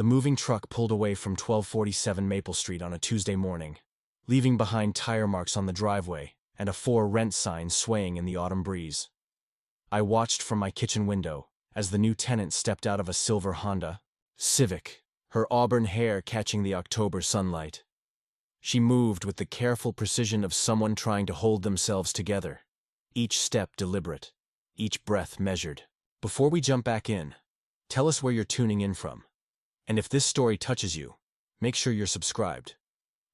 The moving truck pulled away from 1247 Maple Street on a Tuesday morning, leaving behind tire marks on the driveway and a "For Rent" sign swaying in the autumn breeze. I watched from my kitchen window as the new tenant stepped out of a silver Honda Civic, her auburn hair catching the October sunlight. She moved with the careful precision of someone trying to hold themselves together, each step deliberate, each breath measured. Before we jump back in, tell us where you're tuning in from. And if this story touches you, make sure you're subscribed,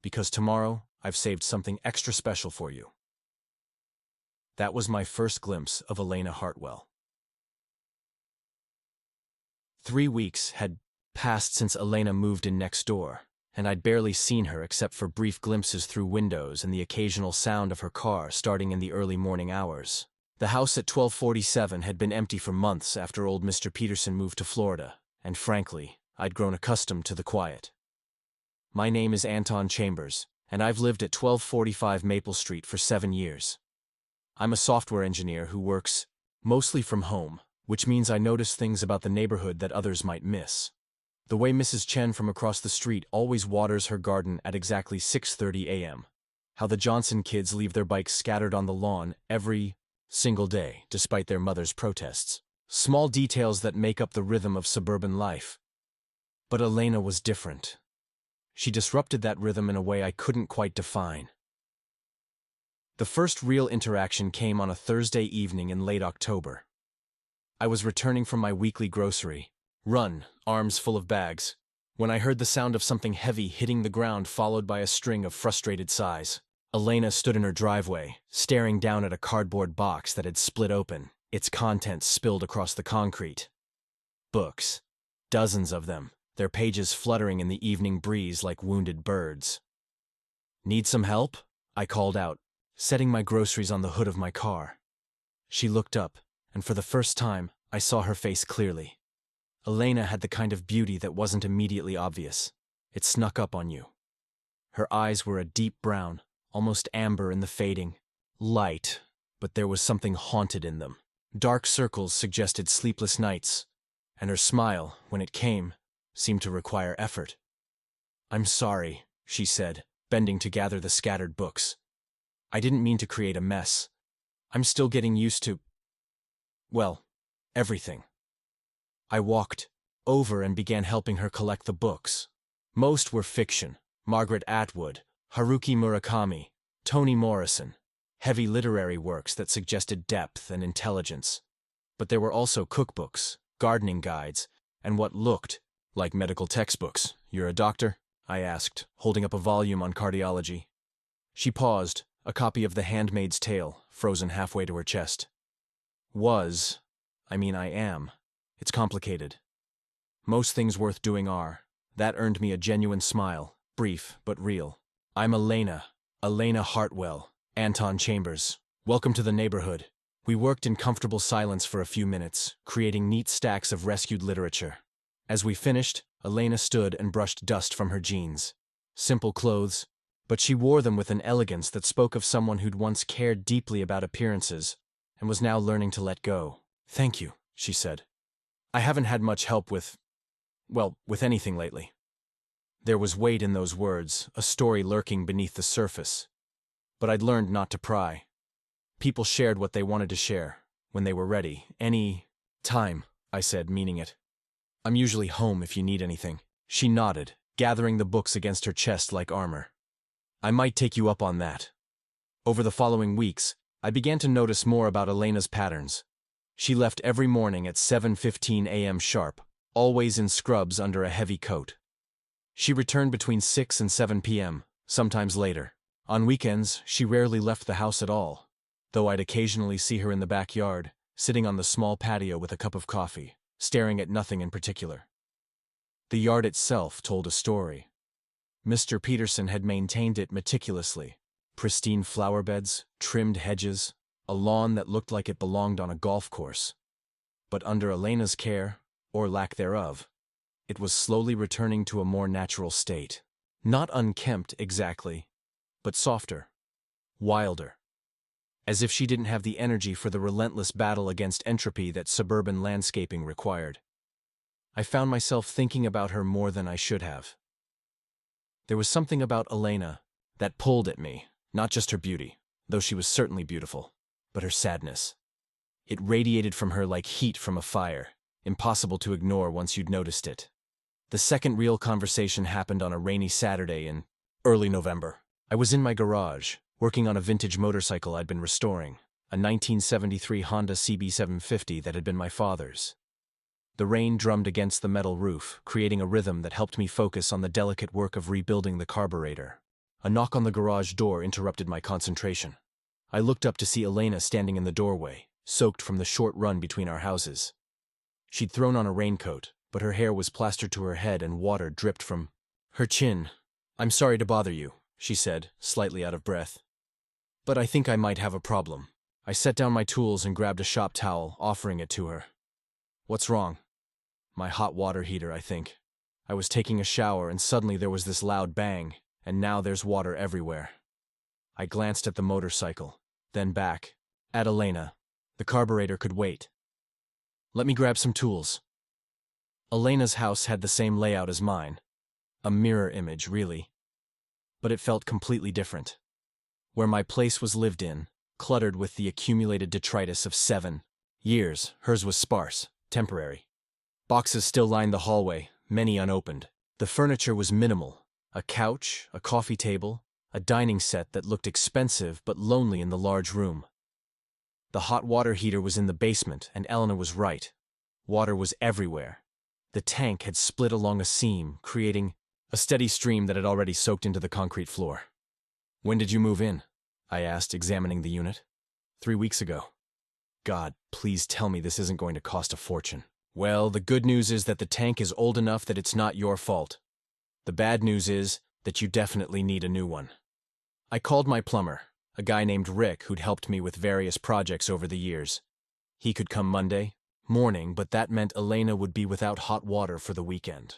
because tomorrow I've saved something extra special for you. That was my first glimpse of Elena Hartwell. 3 weeks had passed since Elena moved in next door, and I'd barely seen her except for brief glimpses through windows and the occasional sound of her car starting in the early morning hours. The house at 1247 had been empty for months after old Mr. Peterson moved to Florida, and frankly, I'd grown accustomed to the quiet. My name is Anton Chambers, and I've lived at 1245 Maple Street for 7 years. I'm a software engineer who works mostly from home, which means I notice things about the neighborhood that others might miss. The way Mrs. Chen from across the street always waters her garden at exactly 6:30 a.m. How the Johnson kids leave their bikes scattered on the lawn every single day, despite their mother's protests. Small details that make up the rhythm of suburban life. But Elena was different. She disrupted that rhythm in a way I couldn't quite define. The first real interaction came on a Thursday evening in late October. I was returning from my weekly grocery run, arms full of bags, when I heard the sound of something heavy hitting the ground followed by a string of frustrated sighs. Elena stood in her driveway, staring down at a cardboard box that had split open, its contents spilled across the concrete. Books. Dozens of them, their pages fluttering in the evening breeze like wounded birds. "Need some help?" I called out, setting my groceries on the hood of my car. She looked up, and for the first time, I saw her face clearly. Elena had the kind of beauty that wasn't immediately obvious. It snuck up on you. Her eyes were a deep brown, almost amber in the fading light, but there was something haunted in them. Dark circles suggested sleepless nights, and her smile, when it came, seemed to require effort. "I'm sorry," she said, bending to gather the scattered books. "I didn't mean to create a mess. I'm still getting used to, well, everything." I walked over and began helping her collect the books. Most were fiction: Margaret Atwood, Haruki Murakami, Toni Morrison, heavy literary works that suggested depth and intelligence. But there were also cookbooks, gardening guides, and what looked like medical textbooks. "You're a doctor?" I asked, holding up a volume on cardiology. She paused, a copy of The Handmaid's Tale frozen halfway to her chest. I am. It's complicated. Most things worth doing are. That earned me a genuine smile, brief but real. "I'm Elena Hartwell, Anton Chambers. Welcome to the neighborhood." We worked in comfortable silence for a few minutes, creating neat stacks of rescued literature. As we finished, Elena stood and brushed dust from her jeans. Simple clothes, but she wore them with an elegance that spoke of someone who'd once cared deeply about appearances and was now learning to let go. "Thank you," she said. "I haven't had much help with anything lately." There was weight in those words, a story lurking beneath the surface. But I'd learned not to pry. People shared what they wanted to share, when they were ready. "Any time," I said, meaning it. "I'm usually home if you need anything." She nodded, gathering the books against her chest like armor. "I might take you up on that." Over the following weeks, I began to notice more about Elena's patterns. She left every morning at 7:15 a.m. sharp, always in scrubs under a heavy coat. She returned between 6 and 7 p.m., sometimes later. On weekends, she rarely left the house at all, though I'd occasionally see her in the backyard, sitting on the small patio with a cup of coffee, staring at nothing in particular. The yard itself told a story. Mr. Peterson had maintained it meticulously. Pristine flower beds, trimmed hedges, a lawn that looked like it belonged on a golf course. But under Elena's care, or lack thereof, it was slowly returning to a more natural state. Not unkempt exactly, but softer, wilder. As if she didn't have the energy for the relentless battle against entropy that suburban landscaping required. I found myself thinking about her more than I should have. There was something about Elena that pulled at me, not just her beauty, though she was certainly beautiful, but her sadness. It radiated from her like heat from a fire, impossible to ignore once you'd noticed it. The second real conversation happened on a rainy Saturday in early November. I was in my garage, working on a vintage motorcycle I'd been restoring, a 1973 Honda CB750 that had been my father's. The rain drummed against the metal roof, creating a rhythm that helped me focus on the delicate work of rebuilding the carburetor. A knock on the garage door interrupted my concentration. I looked up to see Elena standing in the doorway, soaked from the short run between our houses. She'd thrown on a raincoat, but her hair was plastered to her head and water dripped from her chin. "I'm sorry to bother you," she said, slightly out of breath. "But I think I might have a problem." I set down my tools and grabbed a shop towel, offering it to her. "What's wrong?" "My hot water heater, I think. I was taking a shower and suddenly there was this loud bang, and now there's water everywhere." I glanced at the motorcycle, then back, at Elena. The carburetor could wait. "Let me grab some tools." Elena's house had the same layout as mine. A mirror image, really. But it felt completely different. Where my place was lived in, cluttered with the accumulated detritus of 7 years, hers was sparse, temporary. Boxes still lined the hallway, many unopened. The furniture was minimal: a couch, a coffee table, a dining set that looked expensive but lonely in the large room. The hot water heater was in the basement, and Elena was right. Water was everywhere. The tank had split along a seam, creating a steady stream that had already soaked into the concrete floor. "When did you move in?" I asked, examining the unit. 3 weeks ago." "God, please tell me this isn't going to cost a fortune." "Well, the good news is that the tank is old enough that it's not your fault. The bad news is that you definitely need a new one." I called my plumber, a guy named Rick who'd helped me with various projects over the years. He could come Monday morning, but that meant Elena would be without hot water for the weekend.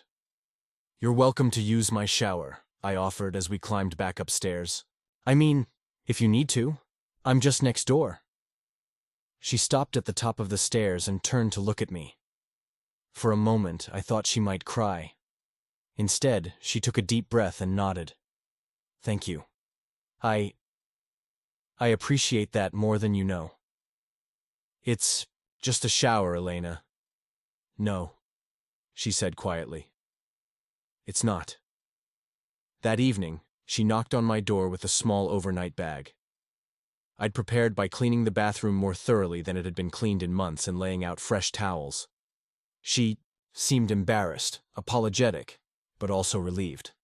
"You're welcome to use my shower," I offered as we climbed back upstairs. "I mean, if you need to. I'm just next door." She stopped at the top of the stairs and turned to look at me. For a moment, I thought she might cry. Instead, she took a deep breath and nodded. "Thank you. I appreciate that more than you know." "It's just a shower, Elena." "No," she said quietly. "It's not." That evening, she knocked on my door with a small overnight bag. I'd prepared by cleaning the bathroom more thoroughly than it had been cleaned in months and laying out fresh towels. She seemed embarrassed, apologetic, but also relieved.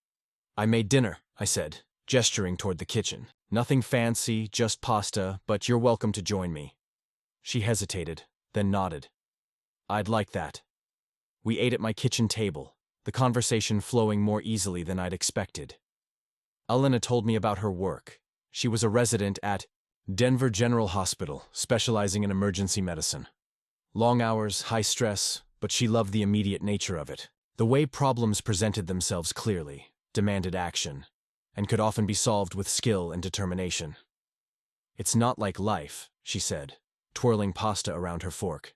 "I made dinner," I said, gesturing toward the kitchen. "Nothing fancy, just pasta, but you're welcome to join me." She hesitated, then nodded. "I'd like that." We ate at my kitchen table, the conversation flowing more easily than I'd expected. Elena told me about her work. She was a resident at Denver General Hospital, specializing in emergency medicine. Long hours, high stress, but she loved the immediate nature of it. The way problems presented themselves clearly, demanded action, and could often be solved with skill and determination. "It's not like life," she said, twirling pasta around her fork.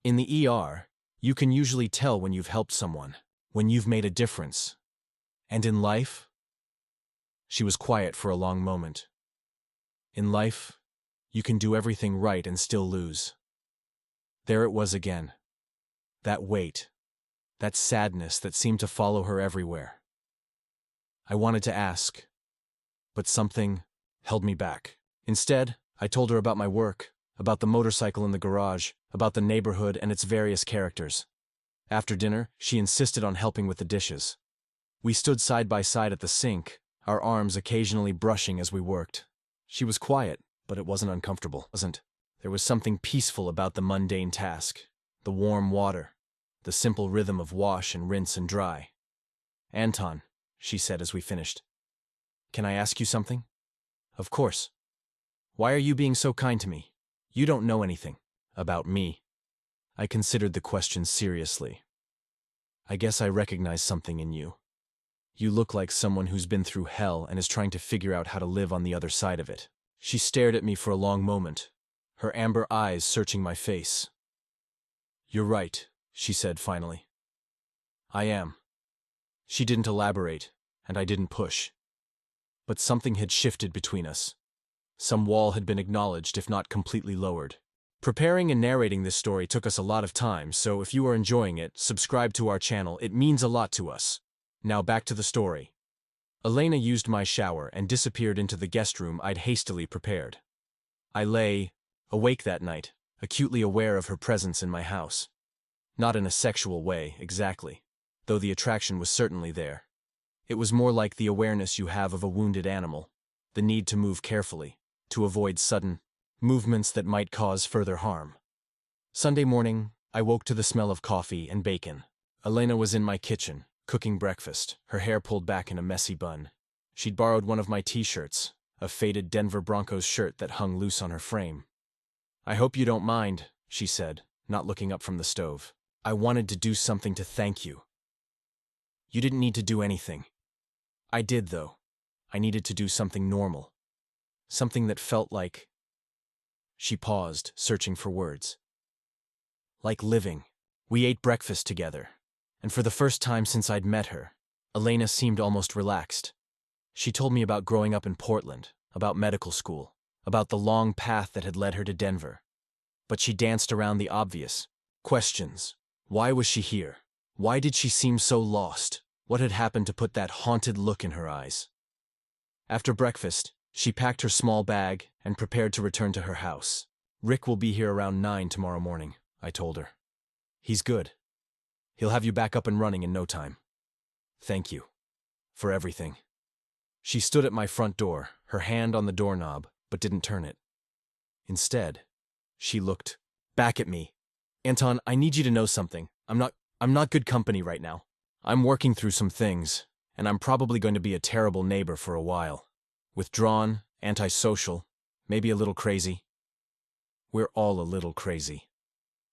"In the ER, you can usually tell when you've helped someone, when you've made a difference. And in life?" She was quiet for a long moment. "In life, you can do everything right and still lose." There it was again. That weight, that sadness that seemed to follow her everywhere. I wanted to ask, but something held me back. Instead, I told her about my work, about the motorcycle in the garage, about the neighborhood and its various characters. After dinner, she insisted on helping with the dishes. We stood side by side at the sink, our arms occasionally brushing as we worked. She was quiet, but it wasn't uncomfortable. There was something peaceful about the mundane task, the warm water, the simple rhythm of wash and rinse and dry. "Anton," she said as we finished, "can I ask you something?" "Of course." "Why are you being so kind to me? You don't know anything about me." I considered the question seriously. "I guess I recognize something in you. You look like someone who's been through hell and is trying to figure out how to live on the other side of it." She stared at me for a long moment, her amber eyes searching my face. "You're right," she said finally. I am. She didn't elaborate, and I didn't push. But something had shifted between us. Some wall had been acknowledged, if not completely lowered. Preparing and narrating this story took us a lot of time, so if you are enjoying it, subscribe to our channel. It means a lot to us. Now back to the story. Elena used my shower and disappeared into the guest room I'd hastily prepared. I lay awake that night, acutely aware of her presence in my house. Not in a sexual way, exactly, though the attraction was certainly there. It was more like the awareness you have of a wounded animal, the need to move carefully, to avoid sudden movements that might cause further harm. Sunday morning, I woke to the smell of coffee and bacon. Elena was in my kitchen, cooking breakfast, her hair pulled back in a messy bun. She'd borrowed one of my t-shirts, a faded Denver Broncos shirt that hung loose on her frame. I hope you don't mind, she said, not looking up from the stove. I wanted to do something to thank you. You didn't need to do anything. I did, though. I needed to do something normal. Something that felt like... She paused, searching for words. Like living. We ate breakfast together, and for the first time since I'd met her, Elena seemed almost relaxed. She told me about growing up in Portland, about medical school, about the long path that had led her to Denver. But she danced around the obvious questions. Why was she here? Why did she seem so lost? What had happened to put that haunted look in her eyes? After breakfast, she packed her small bag and prepared to return to her house. Rick will be here around 9 tomorrow morning, I told her. He's good. He'll have you back up and running in no time. Thank you. For everything. She stood at my front door, her hand on the doorknob, but didn't turn it. Instead, she looked back at me. Anton, I need you to know something. I'm not good company right now. I'm working through some things, and I'm probably going to be a terrible neighbor for a while. Withdrawn, antisocial, maybe a little crazy. We're all a little crazy.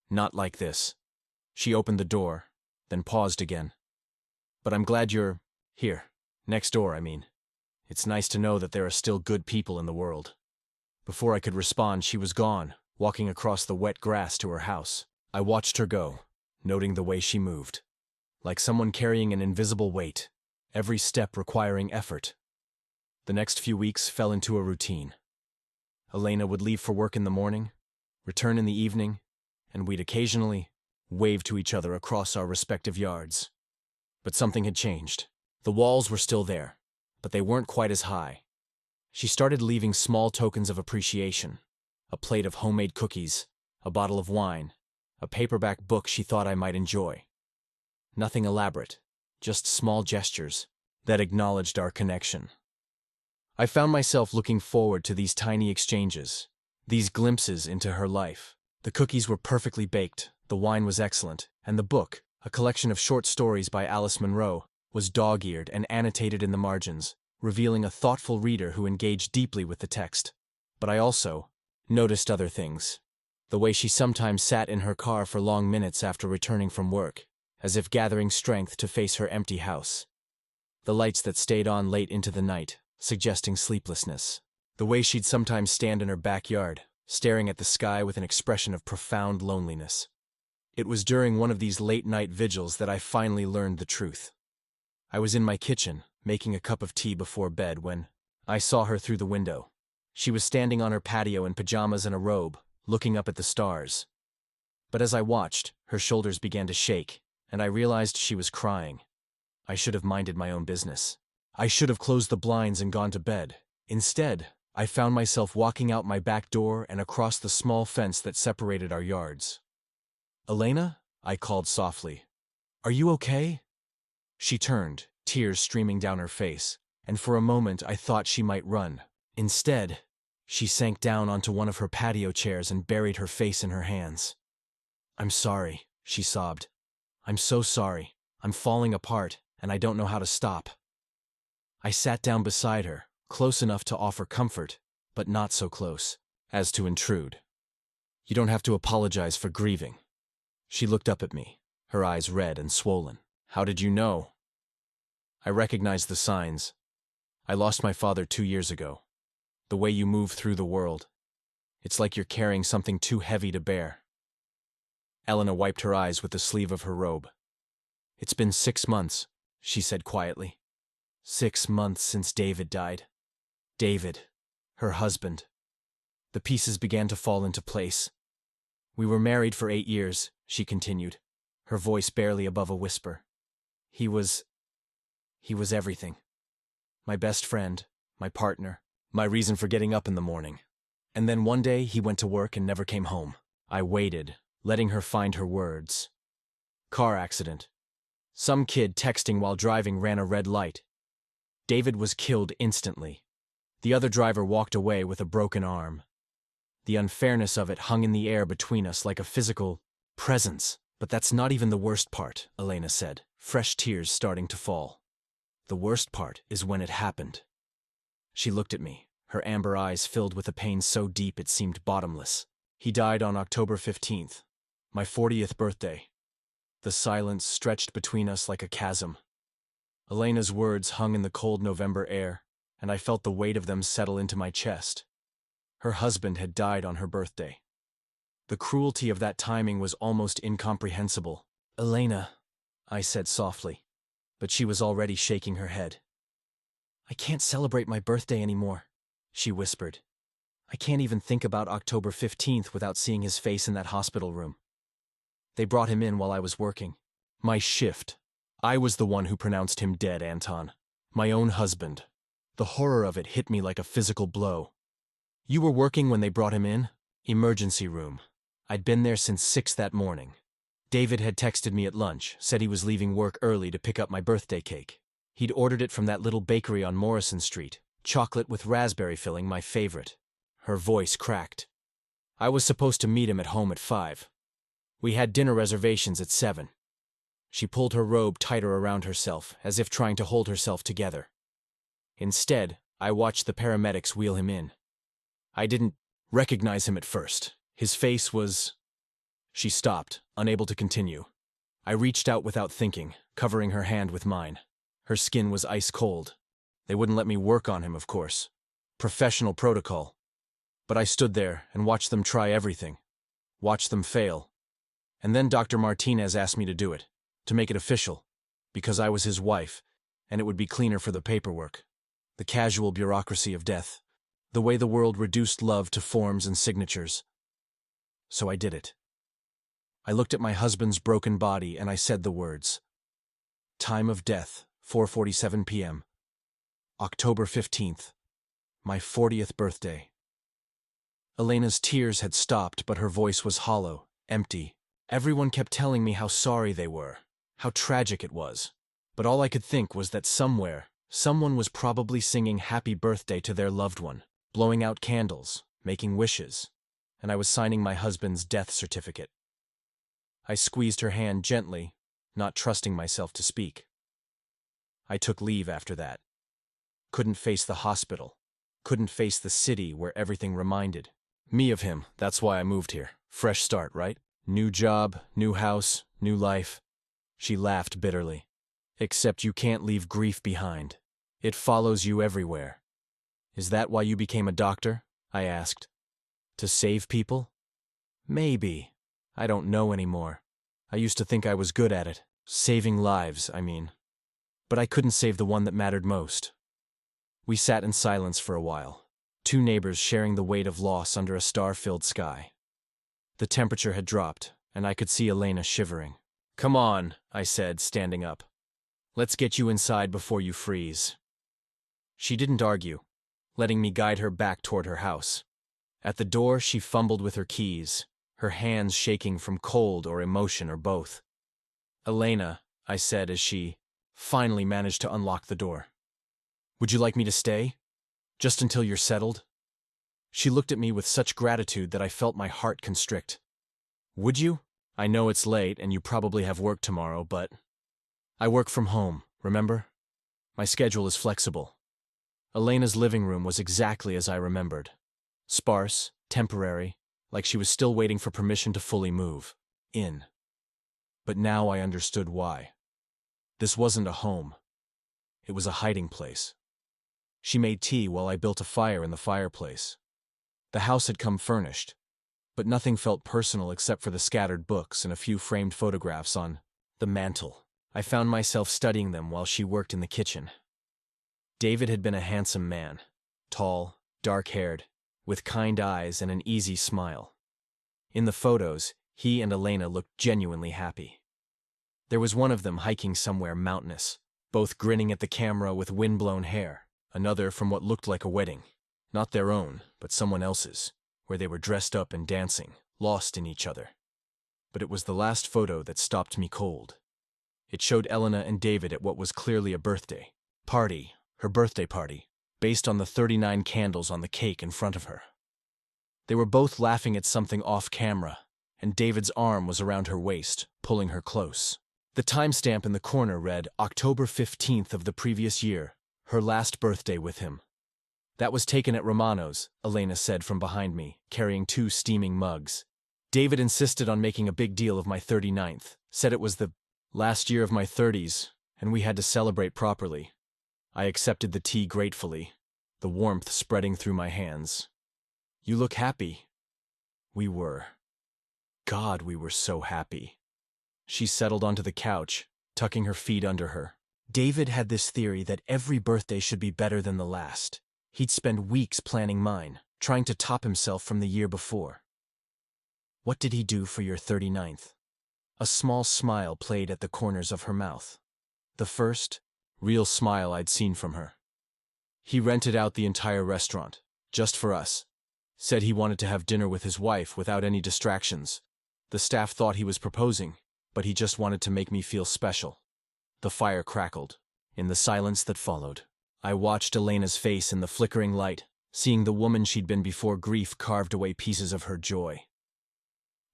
Not like this. She opened the door, then paused again. But I'm glad you're here. Next door, I mean. It's nice to know that there are still good people in the world. Before I could respond, she was gone, walking across the wet grass to her house. I watched her go, noting the way she moved. Like someone carrying an invisible weight, every step requiring effort. The next few weeks fell into a routine. Elena would leave for work in the morning, return in the evening, and we'd occasionally wave to each other across our respective yards. But something had changed. The walls were still there, but they weren't quite as high. She started leaving small tokens of appreciation, a plate of homemade cookies, a bottle of wine, a paperback book she thought I might enjoy. Nothing elaborate, just small gestures that acknowledged our connection. I found myself looking forward to these tiny exchanges, these glimpses into her life. The cookies were perfectly baked, the wine was excellent, and the book, a collection of short stories by Alice Munro, was dog-eared and annotated in the margins, revealing a thoughtful reader who engaged deeply with the text. But I also noticed other things. The way she sometimes sat in her car for long minutes after returning from work, as if gathering strength to face her empty house. The lights that stayed on late into the night, suggesting sleeplessness. The way she'd sometimes stand in her backyard, staring at the sky with an expression of profound loneliness. It was during one of these late-night vigils that I finally learned the truth. I was in my kitchen, making a cup of tea before bed when I saw her through the window. She was standing on her patio in pajamas and a robe, looking up at the stars. But as I watched, her shoulders began to shake, and I realized she was crying. I should have minded my own business. I should have closed the blinds and gone to bed. Instead, I found myself walking out my back door and across the small fence that separated our yards. "Elena?" I called softly. "Are you okay?" She turned, tears streaming down her face, and for a moment I thought she might run. Instead, she sank down onto one of her patio chairs and buried her face in her hands. "I'm sorry," she sobbed. "I'm so sorry. I'm falling apart, and I don't know how to stop." I sat down beside her, close enough to offer comfort, but not so close as to intrude. "You don't have to apologize for grieving." She looked up at me, her eyes red and swollen. "How did you know?" "I recognized the signs. I lost my father 2 years ago. The way you move through the world. It's like you're carrying something too heavy to bear." Elena wiped her eyes with the sleeve of her robe. "It's been 6 months," she said quietly. 6 months since David died. David, her husband. The pieces began to fall into place. "We were married for 8 years," she continued, her voice barely above a whisper. He was everything. My best friend, my partner, my reason for getting up in the morning. And then one day he went to work and never came home. I waited, letting her find her words. Car accident. Some kid texting while driving ran a red light. David was killed instantly. The other driver walked away with a broken arm. The unfairness of it hung in the air between us like a physical presence. "But that's not even the worst part," Elena said, fresh tears starting to fall. "The worst part is when it happened." She looked at me, her amber eyes filled with a pain so deep it seemed bottomless. "He died on October 15th, my 40th birthday." The silence stretched between us like a chasm. Elena's words hung in the cold November air, and I felt the weight of them settle into my chest. Her husband had died on her birthday. The cruelty of that timing was almost incomprehensible. "Elena," I said softly, but she was already shaking her head. "I can't celebrate my birthday anymore," she whispered. "I can't even think about October 15th without seeing his face in that hospital room. They brought him in while I was working. My shift. I was the one who pronounced him dead, Anton. My own husband. The horror of it hit me like a physical blow." "You were working when they brought him in?" "Emergency room. I'd been there since 6 that morning. David had texted me at lunch, said he was leaving work early to pick up my birthday cake. He'd ordered it from that little bakery on Morrison Street, chocolate with raspberry filling, my favorite." Her voice cracked. "I was supposed to meet him at home at 5. We had dinner reservations at 7. She pulled her robe tighter around herself, as if trying to hold herself together. "Instead, I watched the paramedics wheel him in. I didn't recognize him at first. His face was—" She stopped, unable to continue. I reached out without thinking, covering her hand with mine. Her skin was ice cold. They wouldn't let me work on him, of course. Professional protocol. But I stood there and watched them try everything. Watched them fail. And then Dr. Martinez asked me to do it, to make it official, because I was his wife, and it would be cleaner for the paperwork. The casual bureaucracy of death. The way the world reduced love to forms and signatures. So I did it. I looked at my husband's broken body and I said the words. Time of death, 4:47 p.m. October 15th. My 40th birthday. Elena's tears had stopped, but her voice was hollow, empty. Everyone kept telling me how sorry they were, how tragic it was. But all I could think was that somewhere, someone was probably singing happy birthday to their loved one, blowing out candles, making wishes, and I was signing my husband's death certificate. I squeezed her hand gently, not trusting myself to speak. I took leave after that. Couldn't face the hospital. Couldn't face the city where everything reminded me of him. That's why I moved here. Fresh start, right? New job, new house, new life. She laughed bitterly. Except you can't leave grief behind. It follows you everywhere. Is that why you became a doctor? I asked. To save people? Maybe. I don't know anymore. I used to think I was good at it. Saving lives, I mean. But I couldn't save the one that mattered most. We sat in silence for a while, two neighbors sharing the weight of loss under a star-filled sky. The temperature had dropped, and I could see Elena shivering. Come on, I said, standing up. Let's get you inside before you freeze. She didn't argue, letting me guide her back toward her house. At the door, she fumbled with her keys, her hands shaking from cold or emotion or both. Elena, I said as she finally managed to unlock the door. Would you like me to stay? Just until you're settled? She looked at me with such gratitude that I felt my heart constrict. Would you? I know it's late and you probably have work tomorrow, but I work from home, remember? My schedule is flexible. Elena's living room was exactly as I remembered. Sparse, temporary, like she was still waiting for permission to fully move in. But now I understood why. This wasn't a home. It was a hiding place. She made tea while I built a fire in the fireplace. The house had come furnished, but nothing felt personal except for the scattered books and a few framed photographs on the mantel. I found myself studying them while she worked in the kitchen. David had been a handsome man, tall, dark-haired, with kind eyes and an easy smile. In the photos, he and Elena looked genuinely happy. There was one of them hiking somewhere mountainous, both grinning at the camera with wind-blown hair, another from what looked like a wedding, not their own, but someone else's, where they were dressed up and dancing, lost in each other. But it was the last photo that stopped me cold. It showed Elena and David at what was clearly a birthday party, her birthday party, based on the 39 candles on the cake in front of her. They were both laughing at something off-camera, and David's arm was around her waist, pulling her close. The timestamp in the corner read October 15th of the previous year, her last birthday with him. That was taken at Romano's, Elena said from behind me, carrying 2 steaming mugs. David insisted on making a big deal of my 39th, said it was the last year of my 30s, and we had to celebrate properly. I accepted the tea gratefully, the warmth spreading through my hands. You look happy. We were. God, we were so happy. She settled onto the couch, tucking her feet under her. David had this theory that every birthday should be better than the last. He'd spend weeks planning mine, trying to top himself from the year before. What did he do for your 39th? A small smile played at the corners of her mouth. The first, real smile I'd seen from her. He rented out the entire restaurant, just for us. Said he wanted to have dinner with his wife without any distractions. The staff thought he was proposing, but he just wanted to make me feel special. The fire crackled. In the silence that followed, I watched Elena's face in the flickering light, seeing the woman she'd been before grief carved away pieces of her joy.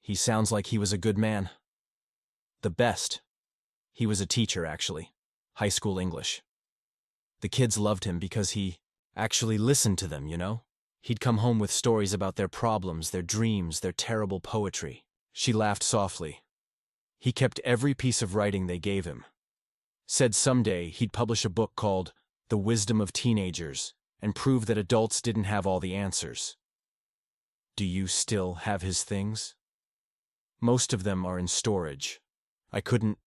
He sounds like he was a good man. The best. He was a teacher, actually. High school English. The kids loved him because he actually listened to them, you know? He'd come home with stories about their problems, their dreams, their terrible poetry. She laughed softly. He kept every piece of writing they gave him. Said someday he'd publish a book called The Wisdom of Teenagers and prove that adults didn't have all the answers. Do you still have his things? Most of them are in storage. I couldn't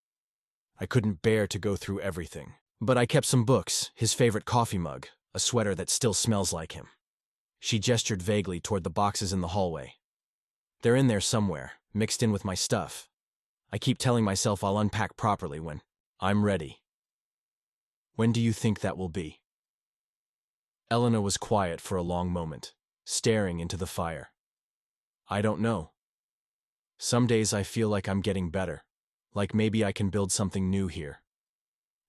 bear to go through everything. But I kept some books, his favorite coffee mug, a sweater that still smells like him. She gestured vaguely toward the boxes in the hallway. They're in there somewhere, mixed in with my stuff. I keep telling myself I'll unpack properly when I'm ready. When do you think that will be? Elena was quiet for a long moment, staring into the fire. I don't know. Some days I feel like I'm getting better, like maybe I can build something new here.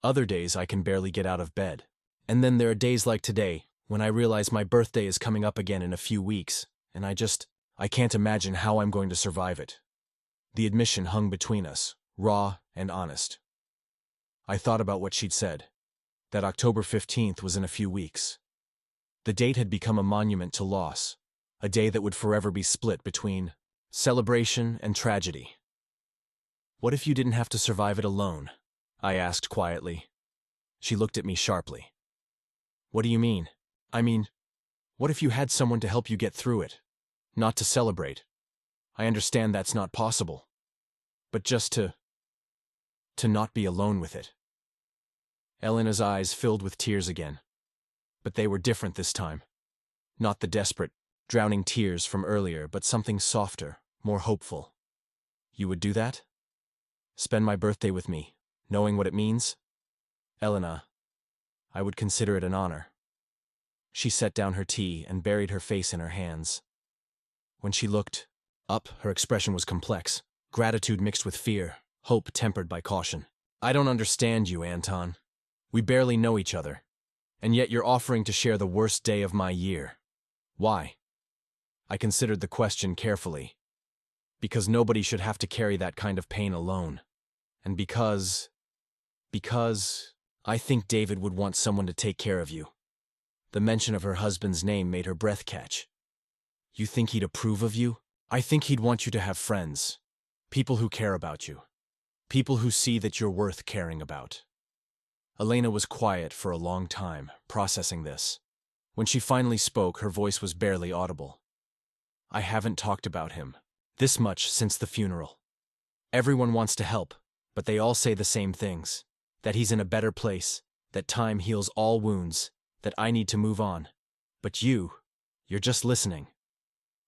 Other days I can barely get out of bed. And then there are days like today, when I realize my birthday is coming up again in a few weeks, and I can't imagine how I'm going to survive it. The admission hung between us, raw and honest. I thought about what she'd said, that October 15th was in a few weeks. The date had become a monument to loss, a day that would forever be split between celebration and tragedy. What if you didn't have to survive it alone? I asked quietly. She looked at me sharply. What do you mean? I mean, what if you had someone to help you get through it? Not to celebrate. I understand that's not possible. But just to not be alone with it. Elena's eyes filled with tears again. But they were different this time. Not the desperate, drowning tears from earlier, but something softer, more hopeful. You would do that? Spend my birthday with me, knowing what it means? Elena, I would consider it an honor. She set down her tea and buried her face in her hands. When she looked up, her expression was complex, gratitude mixed with fear, hope tempered by caution. I don't understand you, Anton. We barely know each other, and yet you're offering to share the worst day of my year. Why? I considered the question carefully. Because nobody should have to carry that kind of pain alone. And because I think David would want someone to take care of you. The mention of her husband's name made her breath catch. You think he'd approve of you? I think he'd want you to have friends. People who care about you. People who see that you're worth caring about. Elena was quiet for a long time, processing this. When she finally spoke, her voice was barely audible. I haven't talked about him this much since the funeral. Everyone wants to help, but they all say the same things. That he's in a better place, that time heals all wounds, that I need to move on. But you're just listening.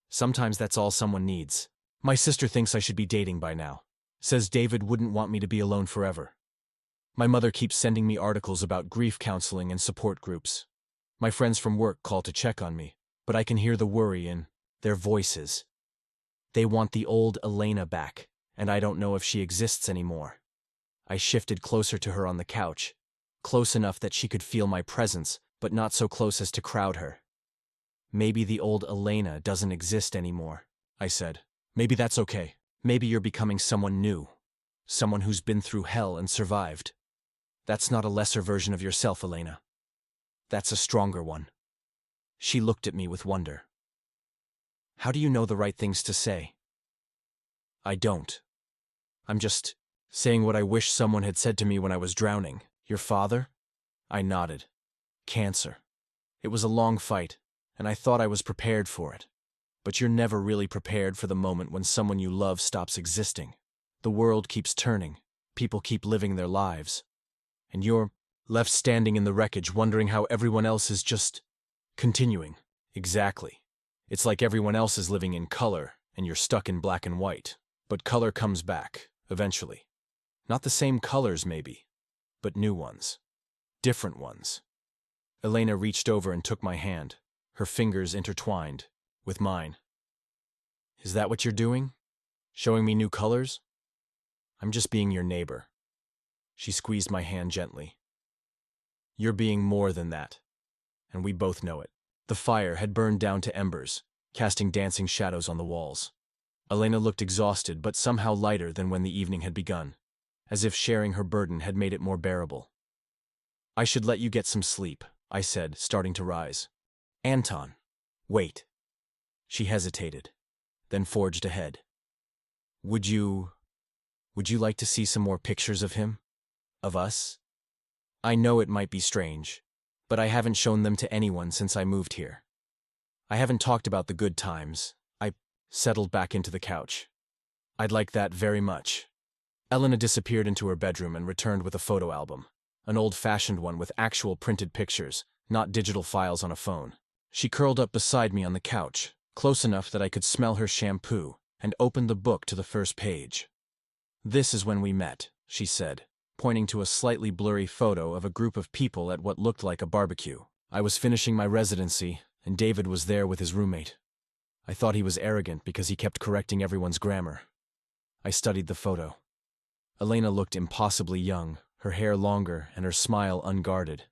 Sometimes that's all someone needs. My sister thinks I should be dating by now. Says David wouldn't want me to be alone forever. My mother keeps sending me articles about grief counseling and support groups. My friends from work call to check on me, but I can hear the worry in their voices. They want the old Elena back, and I don't know if she exists anymore. I shifted closer to her on the couch, close enough that she could feel my presence, but not so close as to crowd her. Maybe the old Elena doesn't exist anymore, I said. Maybe that's okay. Maybe you're becoming someone new. Someone who's been through hell and survived. That's not a lesser version of yourself, Elena. That's a stronger one. She looked at me with wonder. How do you know the right things to say? I don't. I'm just saying what I wish someone had said to me when I was drowning. Your father? I nodded. Cancer. It was a long fight, and I thought I was prepared for it. But you're never really prepared for the moment when someone you love stops existing. The world keeps turning, people keep living their lives, and you're left standing in the wreckage wondering how everyone else is just continuing. Exactly. It's like everyone else is living in color, and you're stuck in black and white. But color comes back, eventually. Not the same colors, maybe, but new ones. Different ones. Elena reached over and took my hand, her fingers intertwined with mine. Is that what you're doing? Showing me new colors? I'm just being your neighbor. She squeezed my hand gently. You're being more than that, and we both know it. The fire had burned down to embers, casting dancing shadows on the walls. Elena looked exhausted but somehow lighter than when the evening had begun, as if sharing her burden had made it more bearable. I should let you get some sleep, I said, starting to rise. Anton. Wait. She hesitated, then forged ahead. Would you like to see some more pictures of him? Of us? I know it might be strange, but I haven't shown them to anyone since I moved here. I haven't talked about the good times. I settled back into the couch. I'd like that very much. Elena disappeared into her bedroom and returned with a photo album, an old-fashioned one with actual printed pictures, not digital files on a phone. She curled up beside me on the couch, close enough that I could smell her shampoo, and opened the book to the first page. This is when we met, she said, pointing to a slightly blurry photo of a group of people at what looked like a barbecue. I was finishing my residency, and David was there with his roommate. I thought he was arrogant because he kept correcting everyone's grammar. I studied the photo. Elena looked impossibly young, her hair longer and her smile unguarded.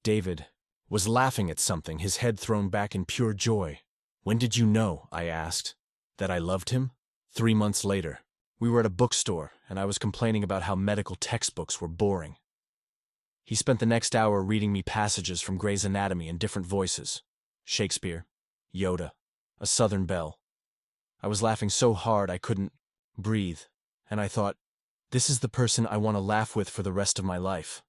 David was laughing at something, his head thrown back in pure joy. When did you know, I asked, that I loved him? 3 months later. We were at a bookstore, and I was complaining about how medical textbooks were boring. He spent the next hour reading me passages from Gray's Anatomy in different voices. Shakespeare, Yoda, a Southern belle. I was laughing so hard I couldn't breathe, and I thought, this is the person I want to laugh with for the rest of my life.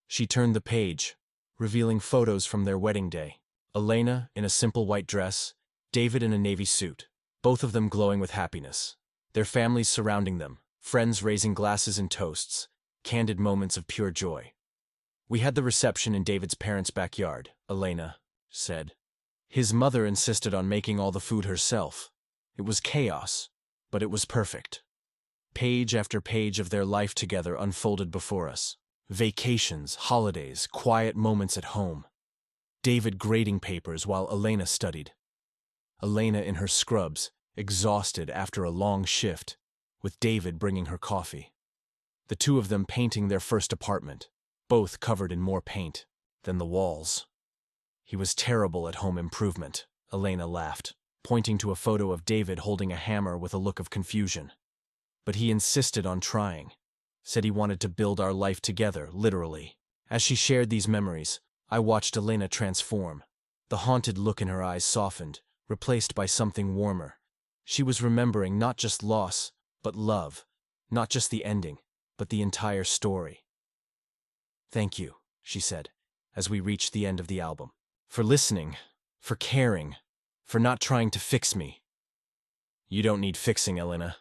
She turned the page, revealing photos from their wedding day. Elena in a simple white dress, David in a navy suit, both of them glowing with happiness. Their families surrounding them, friends raising glasses and toasts, candid moments of pure joy. We had the reception in David's parents' backyard, Elena said. His mother insisted on making all the food herself. It was chaos, but it was perfect. Page after page of their life together unfolded before us. Vacations, holidays, quiet moments at home. David grading papers while Elena studied. Elena in her scrubs, exhausted after a long shift, with David bringing her coffee. The two of them painting their first apartment, both covered in more paint than the walls. He was terrible at home improvement, Elena laughed, pointing to a photo of David holding a hammer with a look of confusion. But he insisted on trying, said he wanted to build our life together, literally. As she shared these memories, I watched Elena transform. The haunted look in her eyes softened, replaced by something warmer. She was remembering not just loss, but love. Not just the ending, but the entire story. Thank you, she said, as we reached the end of the album. For listening, for caring, For not trying to fix me. You don't need fixing, Elena.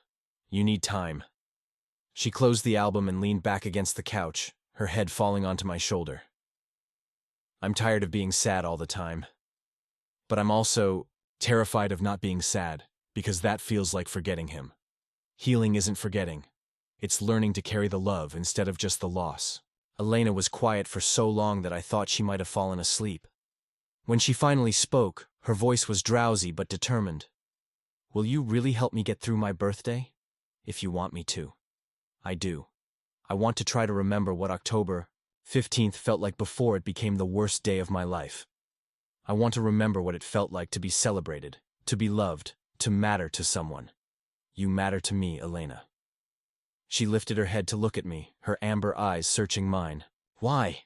You need time. She closed the album and leaned back against the couch, her head falling onto my shoulder. I'm tired of being sad all the time. But I'm also terrified of not being sad, because that feels like forgetting him. Healing isn't forgetting. It's learning to carry the love instead of just the loss. Elena was quiet for so long that I thought she might have fallen asleep. When she finally spoke, her voice was drowsy but determined. Will you really help me get through my birthday? If you want me to. I do. I want to try to remember what October 15th felt like before it became the worst day of my life. I want to remember what it felt like to be celebrated, to be loved, to matter to someone. You matter to me, Elena. She lifted her head to look at me, her amber eyes searching mine. Why?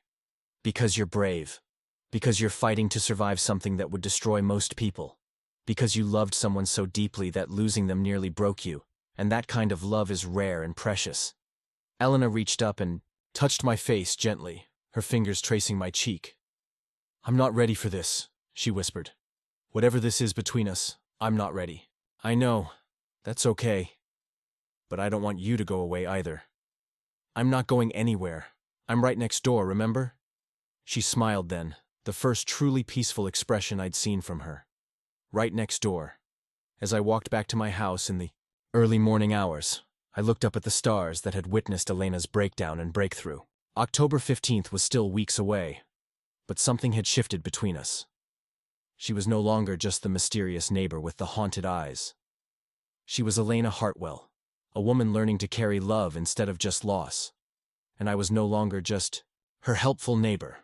Because you're brave. Because you're fighting to survive something that would destroy most people. Because you loved someone so deeply that losing them nearly broke you, and that kind of love is rare and precious. Elena reached up and touched my face gently, her fingers tracing my cheek. I'm not ready for this, she whispered. Whatever this is between us, I'm not ready. I know. That's okay. But I don't want you to go away either. I'm not going anywhere. I'm right next door, remember? She smiled then, the first truly peaceful expression I'd seen from her. Right next door. As I walked back to my house in the early morning hours, I looked up at the stars that had witnessed Elena's breakdown and breakthrough. October 15th was still weeks away, but something had shifted between us. She was no longer just the mysterious neighbor with the haunted eyes. She was Elena Hartwell, a woman learning to carry love instead of just loss. And I was no longer just her helpful neighbor.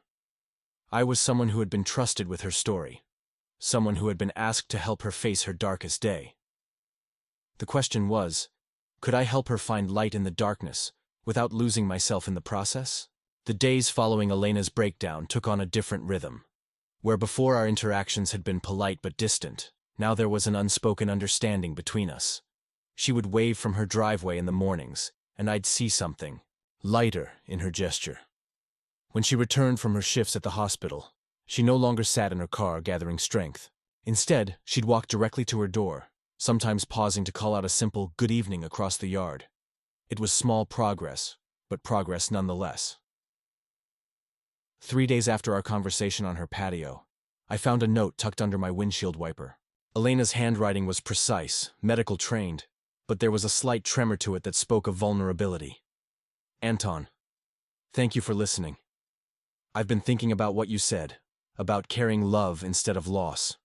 I was someone who had been trusted with her story, someone who had been asked to help her face her darkest day. The question was, could I help her find light in the darkness without losing myself in the process? The days following Elena's breakdown took on a different rhythm. Where before our interactions had been polite but distant, now there was an unspoken understanding between us. She would wave from her driveway in the mornings, and I'd see something lighter in her gesture. When she returned from her shifts at the hospital, she no longer sat in her car gathering strength. Instead, she'd walk directly to her door, sometimes pausing to call out a simple good evening across the yard. It was small progress, but progress nonetheless. 3 days after our conversation on her patio, I found a note tucked under my windshield wiper. Elena's handwriting was precise, medical trained, but there was a slight tremor to it that spoke of vulnerability. Anton, thank you for listening. I've been thinking about what you said, about carrying love instead of loss.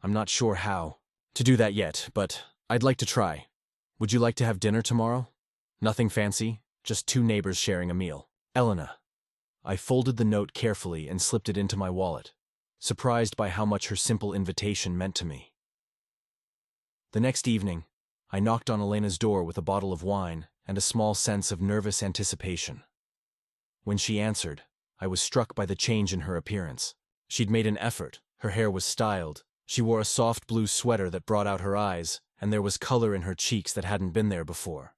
I'm not sure how to do that yet, but I'd like to try. Would you like to have dinner tomorrow? Nothing fancy, just two neighbors sharing a meal. Elena. I folded the note carefully and slipped it into my wallet, surprised by how much her simple invitation meant to me. The next evening, I knocked on Elena's door with a bottle of wine and a small sense of nervous anticipation. When she answered, I was struck by the change in her appearance. She'd made an effort, her hair was styled, she wore a soft blue sweater that brought out her eyes, and there was color in her cheeks that hadn't been there before.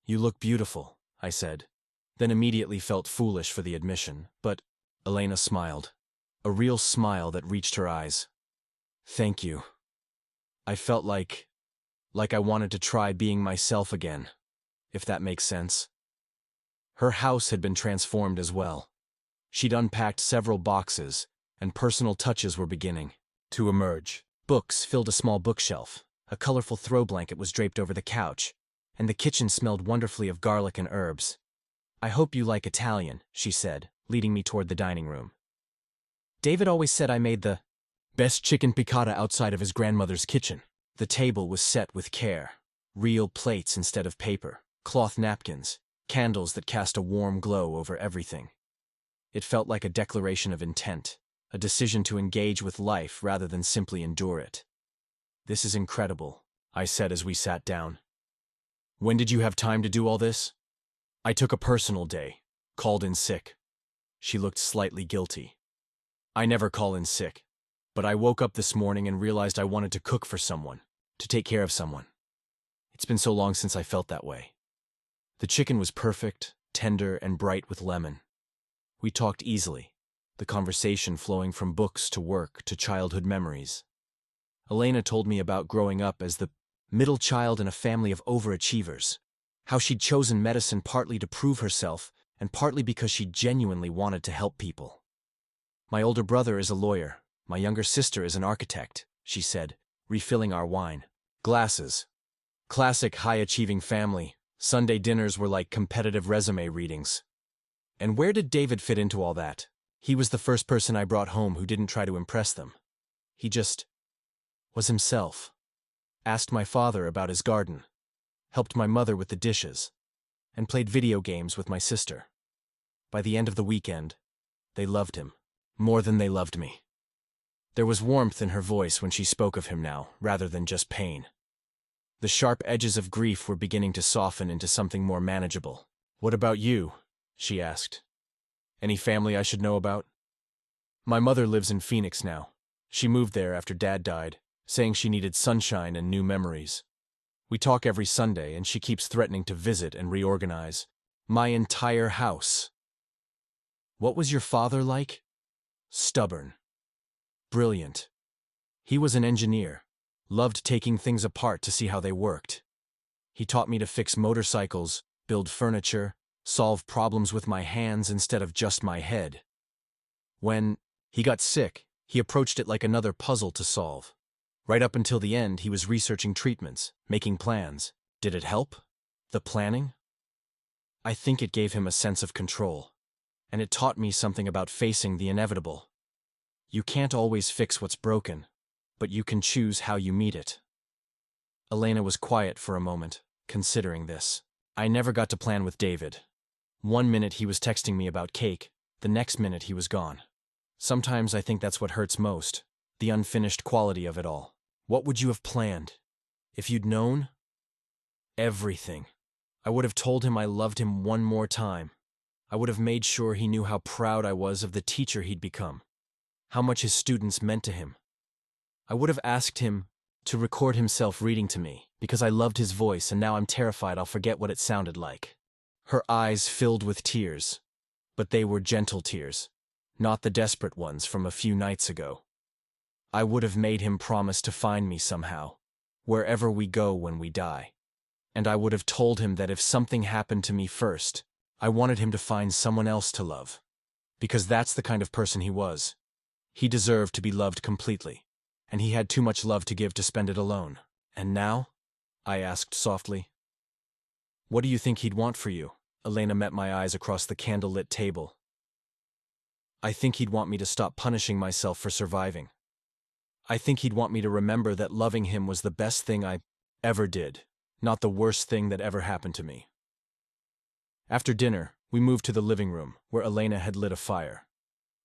You look beautiful, I said, then immediately felt foolish for the admission, but Elena smiled. A real smile that reached her eyes. Thank you. I felt like I wanted to try being myself again, if that makes sense. Her house had been transformed as well. She'd unpacked several boxes, and personal touches were beginning to emerge. Books filled a small bookshelf, a colorful throw blanket was draped over the couch, and the kitchen smelled wonderfully of garlic and herbs. I hope you like Italian, she said, leading me toward the dining room. David always said I made the best chicken piccata outside of his grandmother's kitchen. The table was set with care. Real plates instead of paper, cloth napkins, candles that cast a warm glow over everything. It felt like a declaration of intent, a decision to engage with life rather than simply endure it. This is incredible, I said as we sat down. When did you have time to do all this? I took a personal day, called in sick. She looked slightly guilty. I never call in sick, but I woke up this morning and realized I wanted to cook for someone, to take care of someone. It's been so long since I felt that way. The chicken was perfect, tender, and bright with lemon. We talked easily, the conversation flowing from books to work to childhood memories. Elena told me about growing up as the middle child in a family of overachievers, how she'd chosen medicine partly to prove herself and partly because she genuinely wanted to help people. My older brother is a lawyer, my younger sister is an architect, she said, refilling our wine glasses. Classic high-achieving family. Sunday dinners were like competitive resume readings. And where did David fit into all that? He was the first person I brought home who didn't try to impress them. He just was himself. Asked my father about his garden, helped my mother with the dishes, and played video games with my sister. By the end of the weekend, they loved him, more than they loved me. There was warmth in her voice when she spoke of him now, rather than just pain. The sharp edges of grief were beginning to soften into something more manageable. "What about you?" she asked. "Any family I should know about?" "My mother lives in Phoenix now. She moved there after Dad died, saying she needed sunshine and new memories. We talk every Sunday, and she keeps threatening to visit and reorganize my entire house." "What was your father like?" "Stubborn. Brilliant. He was an engineer. Loved taking things apart to see how they worked. He taught me to fix motorcycles, build furniture, solve problems with my hands instead of just my head. When he got sick, he approached it like another puzzle to solve. Right up until the end, he was researching treatments, making plans. Did it help? The planning? I think it gave him a sense of control. And it taught me something about facing the inevitable. You can't always fix what's broken, but you can choose how you meet it. Elena was quiet for a moment, considering this. I never got to plan with David. One minute he was texting me about cake, the next minute he was gone. Sometimes I think that's what hurts most, the unfinished quality of it all. What would you have planned? If you'd known? Everything. I would have told him I loved him one more time. I would have made sure he knew how proud I was of the teacher he'd become, how much his students meant to him. I would have asked him to record himself reading to me, because I loved his voice and now I'm terrified I'll forget what it sounded like. Her eyes filled with tears, but they were gentle tears, not the desperate ones from a few nights ago. I would have made him promise to find me somehow, wherever we go when we die. And I would have told him that if something happened to me first, I wanted him to find someone else to love. Because that's the kind of person he was. He deserved to be loved completely. And he had too much love to give to spend it alone. And now? I asked softly. What do you think he'd want for you? Elena met my eyes across the candlelit table. I think he'd want me to stop punishing myself for surviving. I think he'd want me to remember that loving him was the best thing I ever did, not the worst thing that ever happened to me. After dinner, we moved to the living room, where Elena had lit a fire.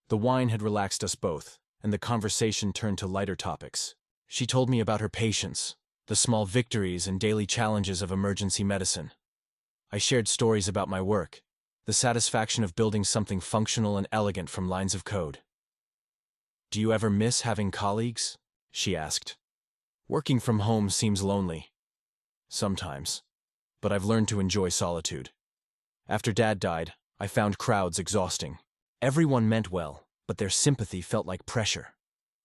The wine had relaxed us both, and the conversation turned to lighter topics. She told me about her patients, the small victories and daily challenges of emergency medicine. I shared stories about my work, the satisfaction of building something functional and elegant from lines of code. Do you ever miss having colleagues? She asked. Working from home seems lonely. Sometimes. But I've learned to enjoy solitude. After Dad died, I found crowds exhausting. Everyone meant well, but their sympathy felt like pressure.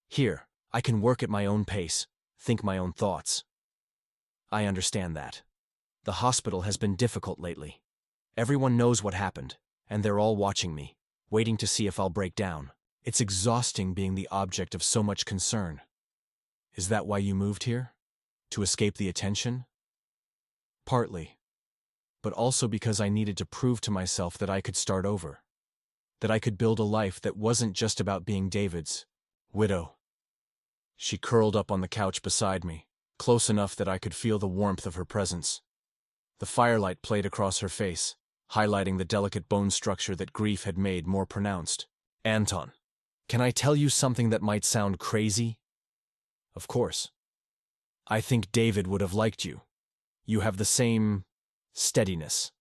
Here, I can work at my own pace, think my own thoughts. I understand that. The hospital has been difficult lately. Everyone knows what happened, and they're all watching me, waiting to see if I'll break down. It's exhausting being the object of so much concern. Is that why you moved here? To escape the attention? Partly. But also because I needed to prove to myself that I could start over. That I could build a life that wasn't just about being David's widow. She curled up on the couch beside me, close enough that I could feel the warmth of her presence. The firelight played across her face, highlighting the delicate bone structure that grief had made more pronounced. Anton, can I tell you something that might sound crazy? Of course. I think David would have liked you. You have the same steadiness.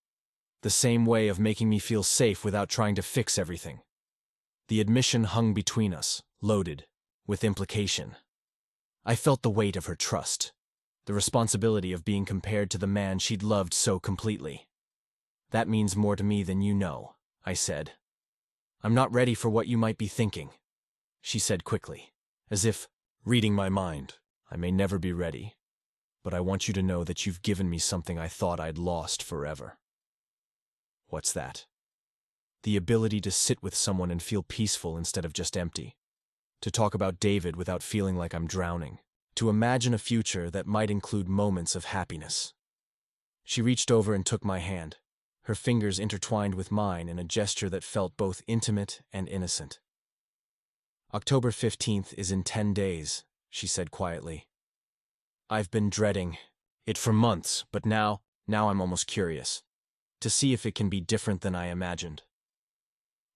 The same way of making me feel safe without trying to fix everything. The admission hung between us, loaded, with implication. I felt the weight of her trust, the responsibility of being compared to the man she'd loved so completely. That means more to me than you know, I said. I'm not ready for what you might be thinking, she said quickly, as if reading my mind. I may never be ready, but I want you to know that you've given me something I thought I'd lost forever. What's that? The ability to sit with someone and feel peaceful instead of just empty. To talk about David without feeling like I'm drowning. To imagine a future that might include moments of happiness. She reached over and took my hand, her fingers intertwined with mine in a gesture that felt both intimate and innocent. October 15th is in 10 days, she said quietly. I've been dreading it for months, but now I'm almost curious. To see if it can be different than I imagined.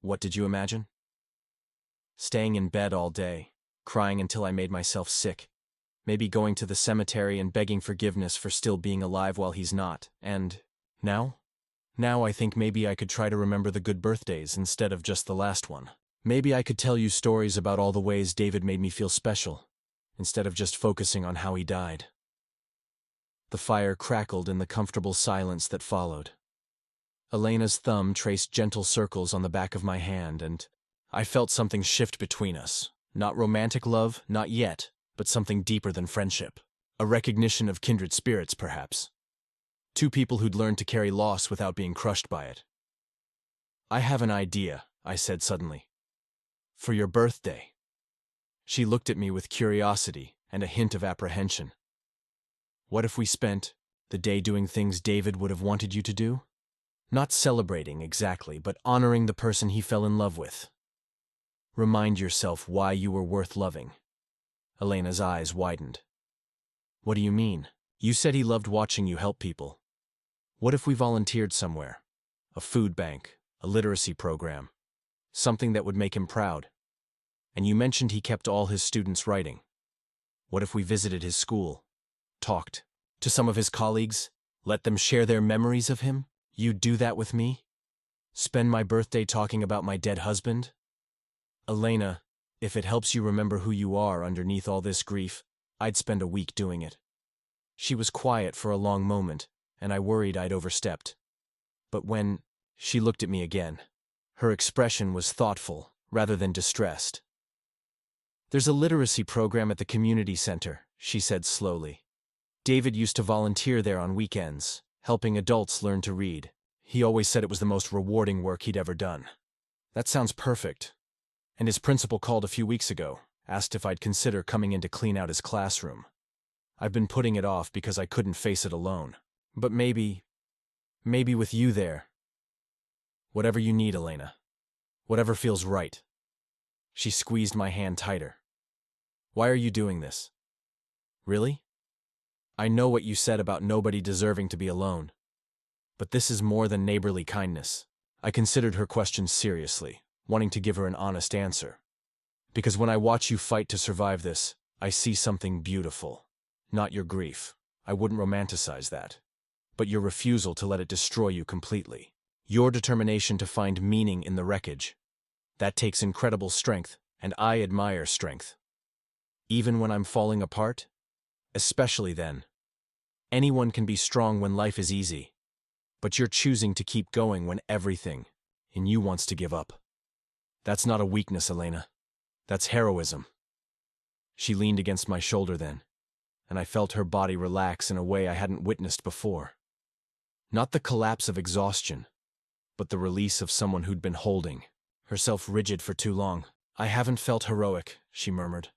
What did you imagine? Staying in bed all day, crying until I made myself sick. Maybe going to the cemetery and begging forgiveness for still being alive while he's not. And now? Now I think maybe I could try to remember the good birthdays instead of just the last one. Maybe I could tell you stories about all the ways David made me feel special, instead of just focusing on how he died. The fire crackled in the comfortable silence that followed. Elena's thumb traced gentle circles on the back of my hand, and I felt something shift between us. Not romantic love, not yet, but something deeper than friendship. A recognition of kindred spirits, perhaps. Two people who'd learned to carry loss without being crushed by it. I have an idea, I said suddenly. For your birthday. She looked at me with curiosity and a hint of apprehension. What if we spent the day doing things David would have wanted you to do? Not celebrating exactly, but honoring the person he fell in love with. Remind yourself why you were worth loving. Elena's eyes widened. What do you mean? You said he loved watching you help people. What if we volunteered somewhere? A food bank, a literacy program, something that would make him proud. And you mentioned he kept all his students writing. What if we visited his school, talked to some of his colleagues, let them share their memories of him? You'd do that with me? Spend my birthday talking about my dead husband? Elena, if it helps you remember who you are underneath all this grief, I'd spend a week doing it. She was quiet for a long moment, and I worried I'd overstepped. But when she looked at me again, her expression was thoughtful rather than distressed. There's a literacy program at the community center, she said slowly. David used to volunteer there on weekends, helping adults learn to read. He always said it was the most rewarding work he'd ever done. That sounds perfect. And his principal called a few weeks ago, asked if I'd consider coming in to clean out his classroom. I've been putting it off because I couldn't face it alone. But maybe with you there. Whatever you need, Elena. Whatever feels right. She squeezed my hand tighter. Why are you doing this? Really? I know what you said about nobody deserving to be alone. But this is more than neighborly kindness. I considered her question seriously, wanting to give her an honest answer. Because when I watch you fight to survive this, I see something beautiful. Not your grief. I wouldn't romanticize that. But your refusal to let it destroy you completely. Your determination to find meaning in the wreckage. That takes incredible strength, and I admire strength. Even when I'm falling apart? Especially then. Anyone can be strong when life is easy. But you're choosing to keep going when everything in you wants to give up. That's not a weakness, Elena. That's heroism. She leaned against my shoulder then, and I felt her body relax in a way I hadn't witnessed before. Not the collapse of exhaustion, but the release of someone who'd been holding herself rigid for too long. I haven't felt heroic, she murmured.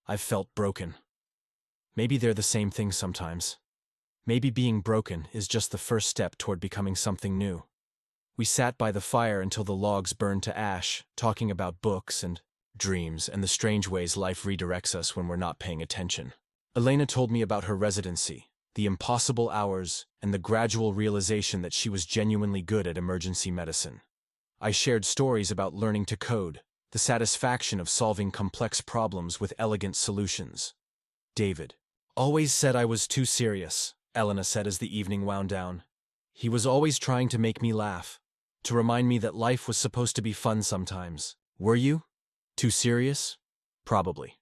I've felt broken. Maybe they're the same thing sometimes. Maybe being broken is just the first step toward becoming something new. We sat by the fire until the logs burned to ash, talking about books and dreams and the strange ways life redirects us when we're not paying attention. Elena told me about her residency, the impossible hours, and the gradual realization that she was genuinely good at emergency medicine. I shared stories about learning to code, the satisfaction of solving complex problems with elegant solutions. David always said I was too serious, Elena said as the evening wound down. He was always trying to make me laugh, to remind me that life was supposed to be fun sometimes. Were you? Too serious? Probably.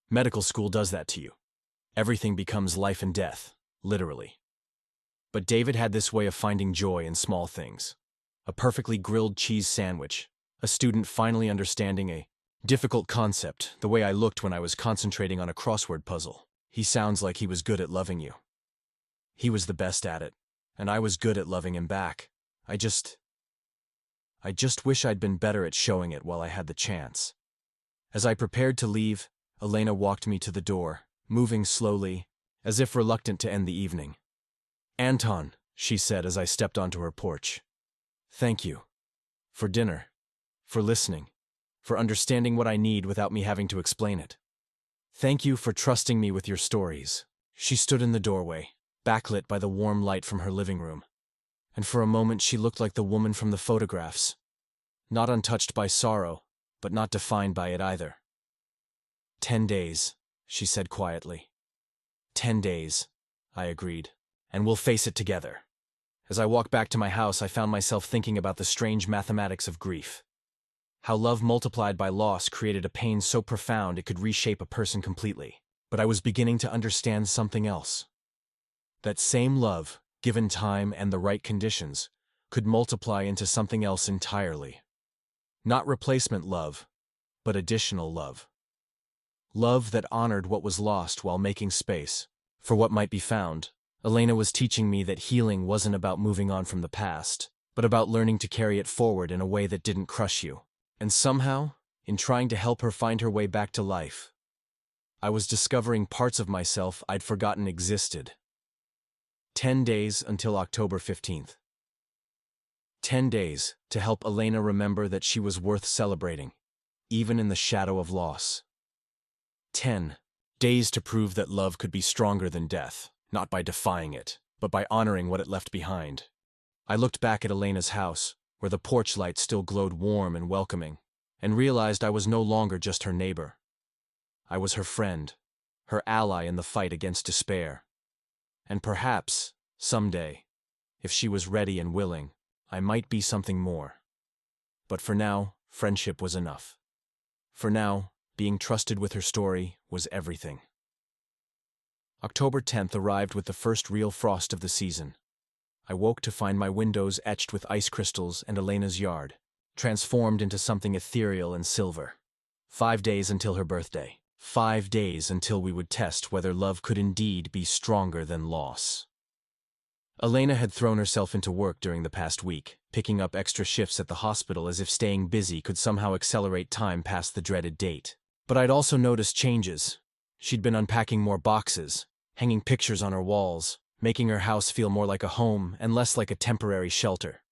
Medical school does that to you. Everything becomes life and death, literally. But David had this way of finding joy in small things. A perfectly grilled cheese sandwich, a student finally understanding a difficult concept the way I looked when I was concentrating on a crossword puzzle. He sounds like he was good at loving you. He was the best at it, and I was good at loving him back. I just wish I'd been better at showing it while I had the chance. As I prepared to leave, Elena walked me to the door, moving slowly, as if reluctant to end the evening. "Anton," she said as I stepped onto her porch. "Thank you. For dinner. For listening. For understanding what I need without me having to explain it. Thank you for trusting me with your stories." She stood in the doorway, backlit by the warm light from her living room, and for a moment she looked like the woman from the photographs, not untouched by sorrow, but not defined by it either. 10 days, she said quietly. 10 days, I agreed, and we'll face it together. As I walked back to my house, I found myself thinking about the strange mathematics of grief. How love multiplied by loss created a pain so profound it could reshape a person completely. But I was beginning to understand something else. That same love, given time and the right conditions, could multiply into something else entirely. Not replacement love, but additional love. Love that honored what was lost while making space for what might be found. Elena was teaching me that healing wasn't about moving on from the past, but about learning to carry it forward in a way that didn't crush you. And somehow, in trying to help her find her way back to life, I was discovering parts of myself I'd forgotten existed. 10 days until October 15th. 10 days to help Elena remember that she was worth celebrating, even in the shadow of loss. 10 days to prove that love could be stronger than death, not by defying it, but by honoring what it left behind. I looked back at Elena's house, where the porch light still glowed warm and welcoming, and realized I was no longer just her neighbor. I was her friend, her ally in the fight against despair. And perhaps, someday, if she was ready and willing, I might be something more. But for now, friendship was enough. For now, being trusted with her story was everything. October 10th arrived with the first real frost of the season. I woke to find my windows etched with ice crystals and Elena's yard, transformed into something ethereal and silver. 5 days until her birthday. 5 days until we would test whether love could indeed be stronger than loss. Elena had thrown herself into work during the past week, picking up extra shifts at the hospital as if staying busy could somehow accelerate time past the dreaded date. But I'd also noticed changes. She'd been unpacking more boxes, hanging pictures on her walls, making her house feel more like a home and less like a temporary shelter.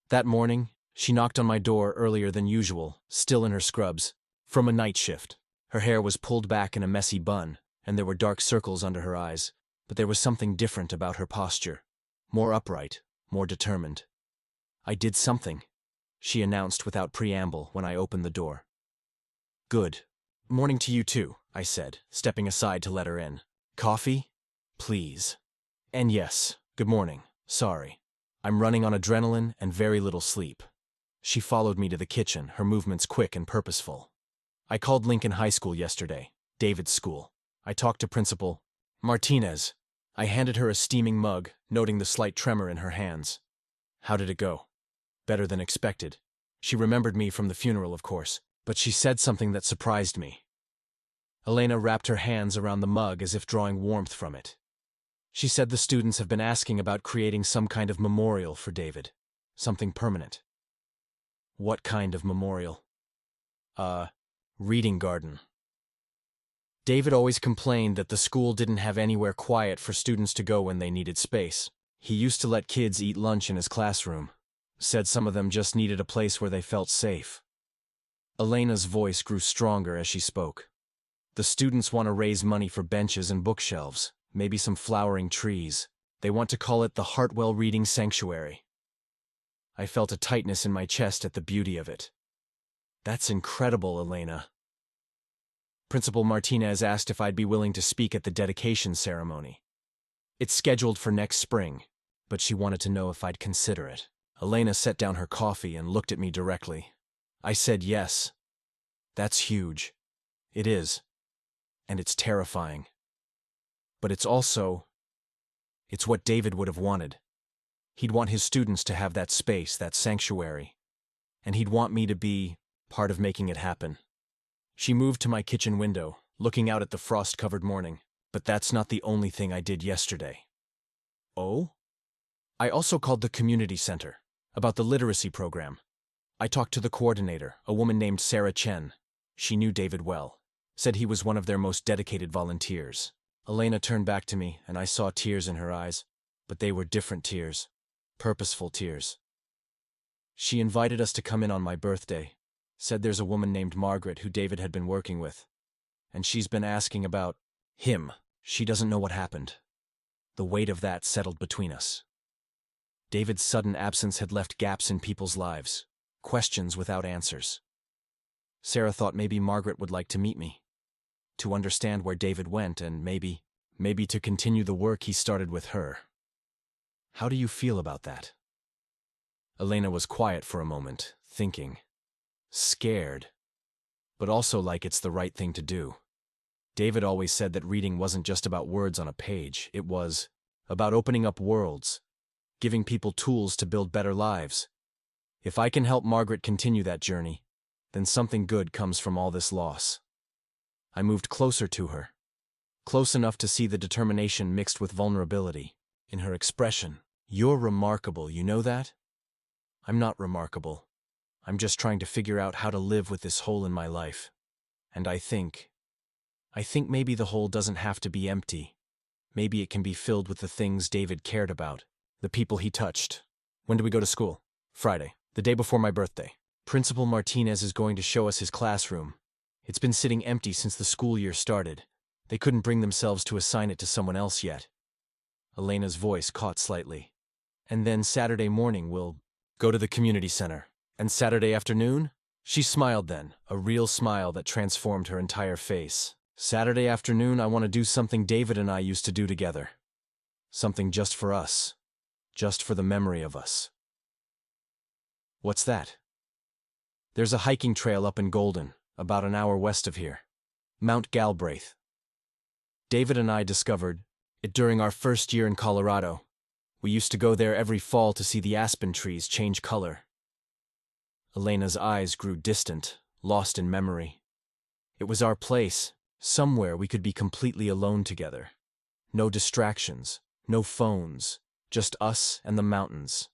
That morning, she knocked on my door earlier than usual, still in her scrubs, from a night shift. Her hair was pulled back in a messy bun, and there were dark circles under her eyes, but there was something different about her posture, more upright, more determined. "I did something," she announced without preamble when I opened the door. "Good. Morning to you too," I said, stepping aside to let her in. "Coffee? Please." "And yes, good morning. Sorry. I'm running on adrenaline and very little sleep." She followed me to the kitchen, her movements quick and purposeful. "I called Lincoln High School yesterday, David's school. I talked to Principal Martinez." I handed her a steaming mug, noting the slight tremor in her hands. "How did it go?" "Better than expected. She remembered me from the funeral, of course, but she said something that surprised me." Elena wrapped her hands around the mug as if drawing warmth from it. "She said the students have been asking about creating some kind of memorial for David. Something permanent." "What kind of memorial?" Reading garden." David always complained that the school didn't have anywhere quiet for students to go when they needed space. He used to let kids eat lunch in his classroom. Said some of them just needed a place where they felt safe. Elena's voice grew stronger as she spoke. "The students want to raise money for benches and bookshelves, maybe some flowering trees. They want to call it the Hartwell Reading Sanctuary." I felt a tightness in my chest at the beauty of it. "That's incredible, Elena." Principal Martinez asked if I'd be willing to speak at the dedication ceremony. It's scheduled for next spring, but she wanted to know if I'd consider it. Elena set down her coffee and looked at me directly. I said yes. "That's huge." "It is. And it's terrifying. But it's what David would have wanted. He'd want his students to have that space, that sanctuary. And he'd want me to be part of making it happen." She moved to my kitchen window, looking out at the frost-covered morning. But that's not the only thing I did yesterday. Oh? I also called the community center about the literacy program. I talked to the coordinator, a woman named Sarah Chen. She knew David well, said he was one of their most dedicated volunteers. Elena turned back to me, and I saw tears in her eyes, but they were different tears, purposeful tears. She invited us to come in on my birthday, said there's a woman named Margaret who David had been working with, and she's been asking about him. She doesn't know what happened. The weight of that settled between us. David's sudden absence had left gaps in people's lives, questions without answers. Sarah thought maybe Margaret would like to meet me, to understand where David went and maybe to continue the work he started with her. How do you feel about that? Elena was quiet for a moment, thinking. Scared, but also like it's the right thing to do. David always said that reading wasn't just about words on a page, it was about opening up worlds, giving people tools to build better lives. If I can help Margaret continue that journey, then something good comes from all this loss. I moved closer to her, close enough to see the determination mixed with vulnerability in her expression. You're remarkable, you know that? I'm not remarkable. I'm just trying to figure out how to live with this hole in my life. And I think maybe the hole doesn't have to be empty. Maybe it can be filled with the things David cared about, the people he touched. When do we go to school? Friday, the day before my birthday. Principal Martinez is going to show us his classroom. It's been sitting empty since the school year started. They couldn't bring themselves to assign it to someone else yet. Elena's voice caught slightly. And then Saturday morning we'll go to the community center. And Saturday afternoon? She smiled then, a real smile that transformed her entire face. Saturday afternoon I want to do something David and I used to do together. Something just for us. Just for the memory of us. What's that? There's a hiking trail up in Golden, about an hour west of here. Mount Galbraith. David and I discovered it during our first year in Colorado. We used to go there every fall to see the aspen trees change color. Elena's eyes grew distant, lost in memory. It was our place, somewhere we could be completely alone together. No distractions, no phones, just us and the mountains.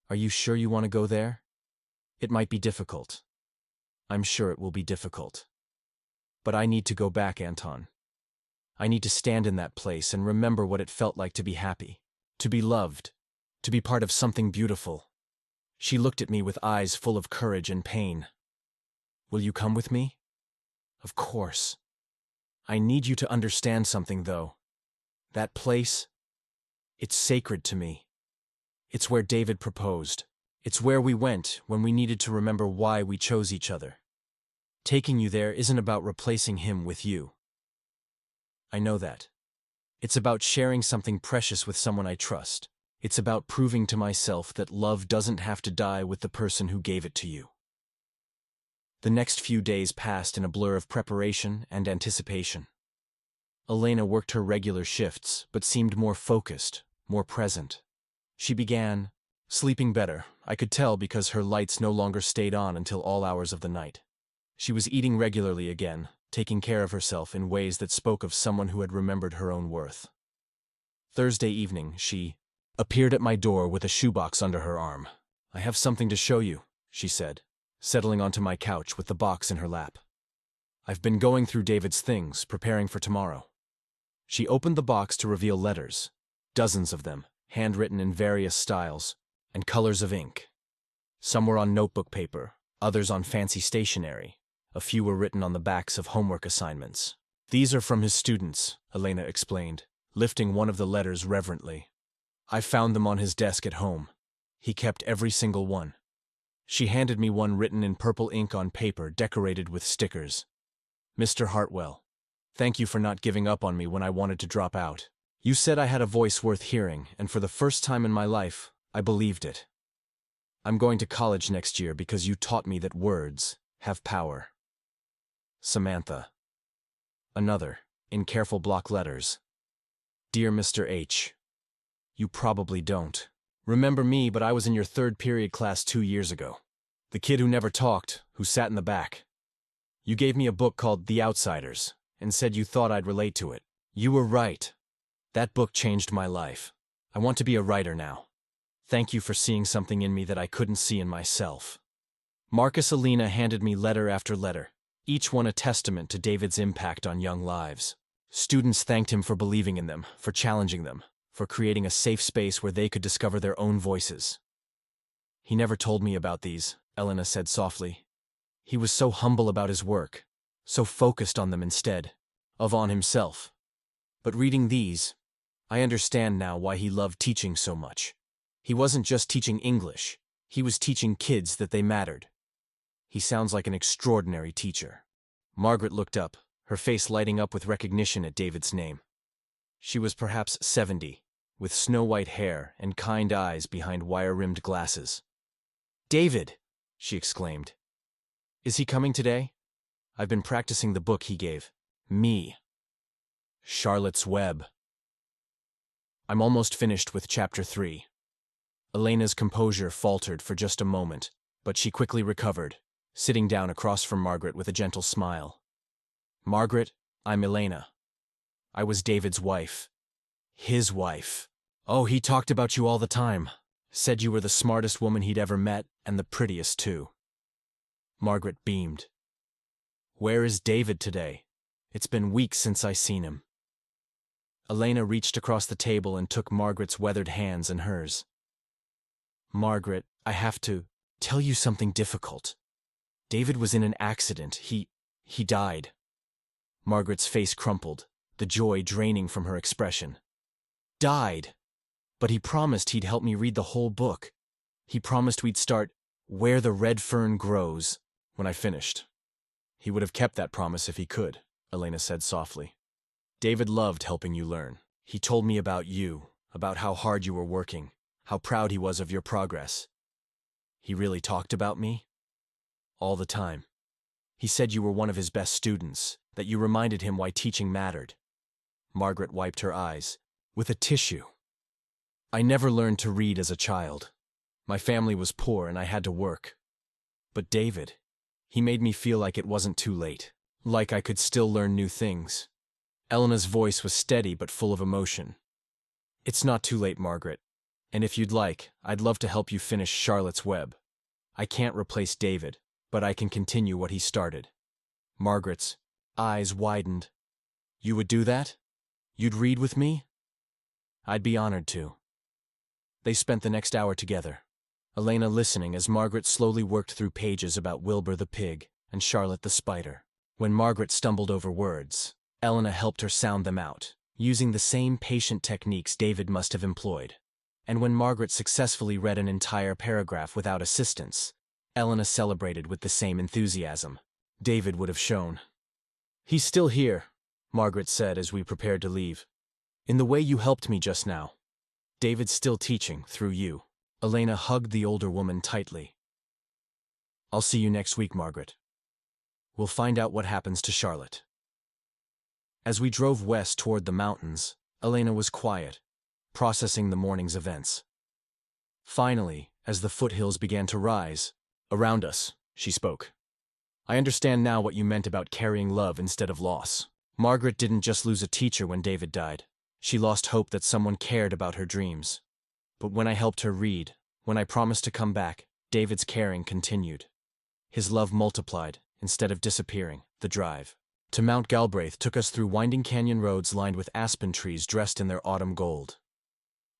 Are you sure you want to go there? It might be difficult. I'm sure it will be difficult. But I need to go back, Anton. I need to stand in that place and remember what it felt like to be happy, to be loved, to be part of something beautiful. She looked at me with eyes full of courage and pain. Will you come with me? Of course. I need you to understand something, though. That place, it's sacred to me. It's where David proposed. It's where we went when we needed to remember why we chose each other. Taking you there isn't about replacing him with you. I know that. It's about sharing something precious with someone I trust. It's about proving to myself that love doesn't have to die with the person who gave it to you. The next few days passed in a blur of preparation and anticipation. Elena worked her regular shifts, but seemed more focused, more present. She began sleeping better. I could tell because her lights no longer stayed on until all hours of the night. She was eating regularly again, taking care of herself in ways that spoke of someone who had remembered her own worth. Thursday evening, she appeared at my door with a shoebox under her arm. I have something to show you, she said, settling onto my couch with the box in her lap. I've been going through David's things, preparing for tomorrow. She opened the box to reveal letters, dozens of them, handwritten in various styles and colors of ink. Some were on notebook paper, others on fancy stationery. A few were written on the backs of homework assignments. These are from his students, Elena explained, lifting one of the letters reverently. I found them on his desk at home. He kept every single one. She handed me one written in purple ink on paper decorated with stickers. Mr. Hartwell, thank you for not giving up on me when I wanted to drop out. You said I had a voice worth hearing, and for the first time in my life, I believed it. I'm going to college next year because you taught me that words have power. Samantha. Another, in careful block letters. Dear Mr. H. You probably don't remember me, but I was in your third period class 2 years ago. The kid who never talked, who sat in the back. You gave me a book called The Outsiders and said you thought I'd relate to it. You were right. That book changed my life. I want to be a writer now. Thank you for seeing something in me that I couldn't see in myself." Marcus Alina handed me letter after letter, each one a testament to David's impact on young lives. Students thanked him for believing in them, for challenging them, for creating a safe space where they could discover their own voices. "He never told me about these," Elena said softly. "He was so humble about his work, so focused on them instead of on himself. But reading these, I understand now why he loved teaching so much. He wasn't just teaching English, he was teaching kids that they mattered. He sounds like an extraordinary teacher." Margaret looked up, her face lighting up with recognition at David's name. She was perhaps 70, with snow-white hair and kind eyes behind wire-rimmed glasses. "David!" she exclaimed. "Is he coming today? I've been practicing the book he gave me. Charlotte's Web." I'm almost finished with Chapter 3. Elena's composure faltered for just a moment, but she quickly recovered, sitting down across from Margaret with a gentle smile. "Margaret, I'm Elena. I was David's wife. His wife. Oh, he talked about you all the time. Said you were the smartest woman he'd ever met, and the prettiest too." Margaret beamed. "Where is David today? It's been weeks since I seen him." Elena reached across the table and took Margaret's weathered hands in hers. "Margaret, I have to tell you something difficult. David was in an accident. He died." Margaret's face crumpled, the joy draining from her expression. "Died? But he promised he'd help me read the whole book. He promised we'd start Where the Red Fern Grows when I finished." "He would have kept that promise if he could," Elena said softly. "David loved helping you learn. He told me about you, about how hard you were working, how proud he was of your progress. He really talked about me? All the time. He said you were one of his best students, that you reminded him why teaching mattered." Margaret wiped her eyes with a tissue. "I never learned to read as a child. My family was poor and I had to work. But David, he made me feel like it wasn't too late, like I could still learn new things." Elena's voice was steady but full of emotion. "It's not too late, Margaret. And if you'd like, I'd love to help you finish Charlotte's Web. I can't replace David, but I can continue what he started." Margaret's eyes widened. "You would do that? You'd read with me?" "I'd be honored to." They spent the next hour together, Elena listening as Margaret slowly worked through pages about Wilbur the pig and Charlotte the spider. When Margaret stumbled over words, Elena helped her sound them out, using the same patient techniques David must have employed. And when Margaret successfully read an entire paragraph without assistance, Elena celebrated with the same enthusiasm David would have shown. "He's still here," Margaret said as we prepared to leave. "In the way you helped me just now. David's still teaching, through you." Elena hugged the older woman tightly. "I'll see you next week, Margaret. We'll find out what happens to Charlotte." As we drove west toward the mountains, Elena was quiet, processing the morning's events. Finally, as the foothills began to rise around us, she spoke. "I understand now what you meant about carrying love instead of loss. Margaret didn't just lose a teacher when David died. She lost hope that someone cared about her dreams. But when I helped her read, when I promised to come back, David's caring continued. His love multiplied, instead of disappearing." The drive to Mount Galbraith took us through winding canyon roads lined with aspen trees dressed in their autumn gold.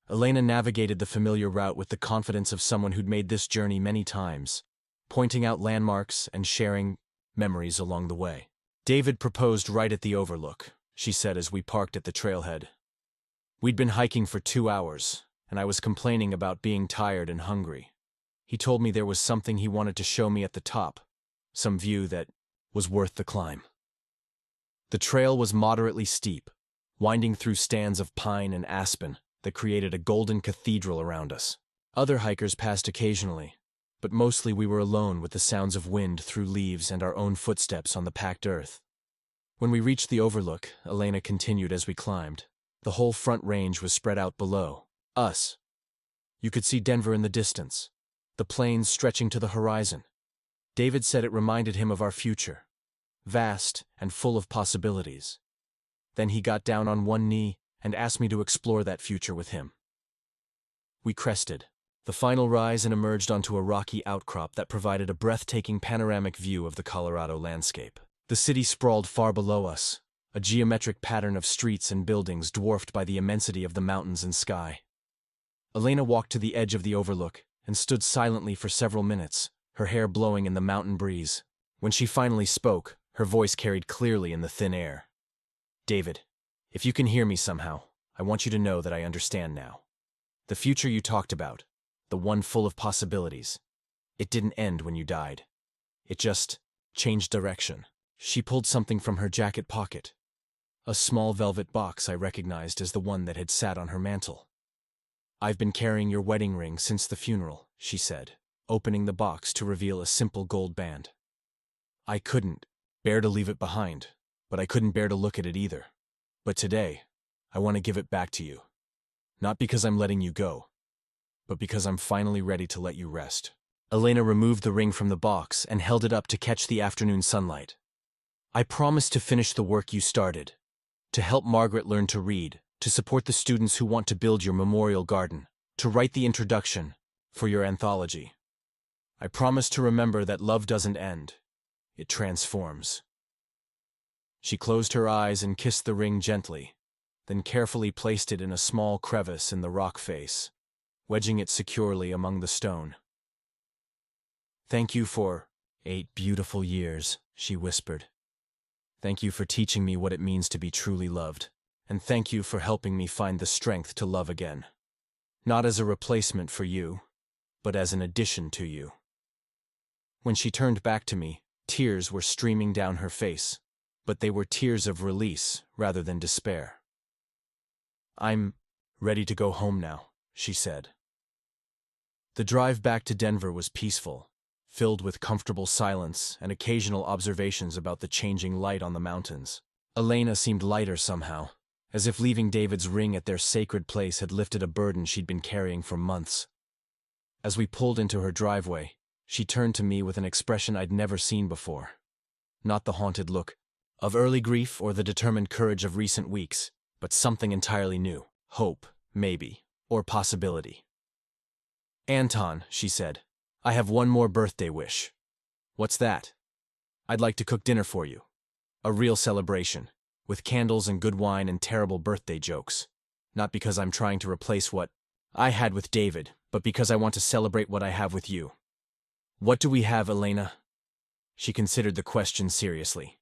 Elena navigated the familiar route with the confidence of someone who'd made this journey many times, pointing out landmarks and sharing memories along the way. "David proposed right at the overlook," she said as we parked at the trailhead. "We'd been hiking for 2 hours, and I was complaining about being tired and hungry. He told me there was something he wanted to show me at the top, some view that was worth the climb." The trail was moderately steep, winding through stands of pine and aspen that created a golden cathedral around us. Other hikers passed occasionally, but mostly we were alone with the sounds of wind through leaves and our own footsteps on the packed earth. When we reached the overlook, Elena continued as we climbed. The whole Front Range was spread out below us. You could see Denver in the distance, the plains stretching to the horizon. David said it reminded him of our future, vast and full of possibilities. Then he got down on one knee and asked me to explore that future with him. We crested the final rise and emerged onto a rocky outcrop that provided a breathtaking panoramic view of the Colorado landscape. The city sprawled far below us, a geometric pattern of streets and buildings dwarfed by the immensity of the mountains and sky. Elena walked to the edge of the overlook and stood silently for several minutes, her hair blowing in the mountain breeze. When she finally spoke, her voice carried clearly in the thin air. "David, if you can hear me somehow, I want you to know that I understand now. The future you talked about, the one full of possibilities, it didn't end when you died. It just changed direction." She pulled something from her jacket pocket, a small velvet box I recognized as the one that had sat on her mantel. "I've been carrying your wedding ring since the funeral," she said, opening the box to reveal a simple gold band. "I couldn't bear to leave it behind, but I couldn't bear to look at it either. But today, I want to give it back to you. Not because I'm letting you go, but because I'm finally ready to let you rest." Elena removed the ring from the box and held it up to catch the afternoon sunlight. "I promise to finish the work you started, to help Margaret learn to read, to support the students who want to build your memorial garden, to write the introduction for your anthology. I promise to remember that love doesn't end, it transforms." She closed her eyes and kissed the ring gently, then carefully placed it in a small crevice in the rock face, wedging it securely among the stone. "Thank you for 8 beautiful years," she whispered. "Thank you for teaching me what it means to be truly loved, and thank you for helping me find the strength to love again. Not as a replacement for you, but as an addition to you." When she turned back to me, tears were streaming down her face, but they were tears of release rather than despair. "I'm ready to go home now," she said. The drive back to Denver was peaceful, filled with comfortable silence and occasional observations about the changing light on the mountains. Elena seemed lighter somehow, as if leaving David's ring at their sacred place had lifted a burden she'd been carrying for months. As we pulled into her driveway, she turned to me with an expression I'd never seen before. Not the haunted look of early grief or the determined courage of recent weeks, but something entirely new. Hope, maybe, or possibility. "Anton," she said, "I have one more birthday wish." "What's that?" "I'd like to cook dinner for you. A real celebration, with candles and good wine and terrible birthday jokes. Not because I'm trying to replace what I had with David, but because I want to celebrate what I have with you." "What do we have, Elena?" She considered the question seriously.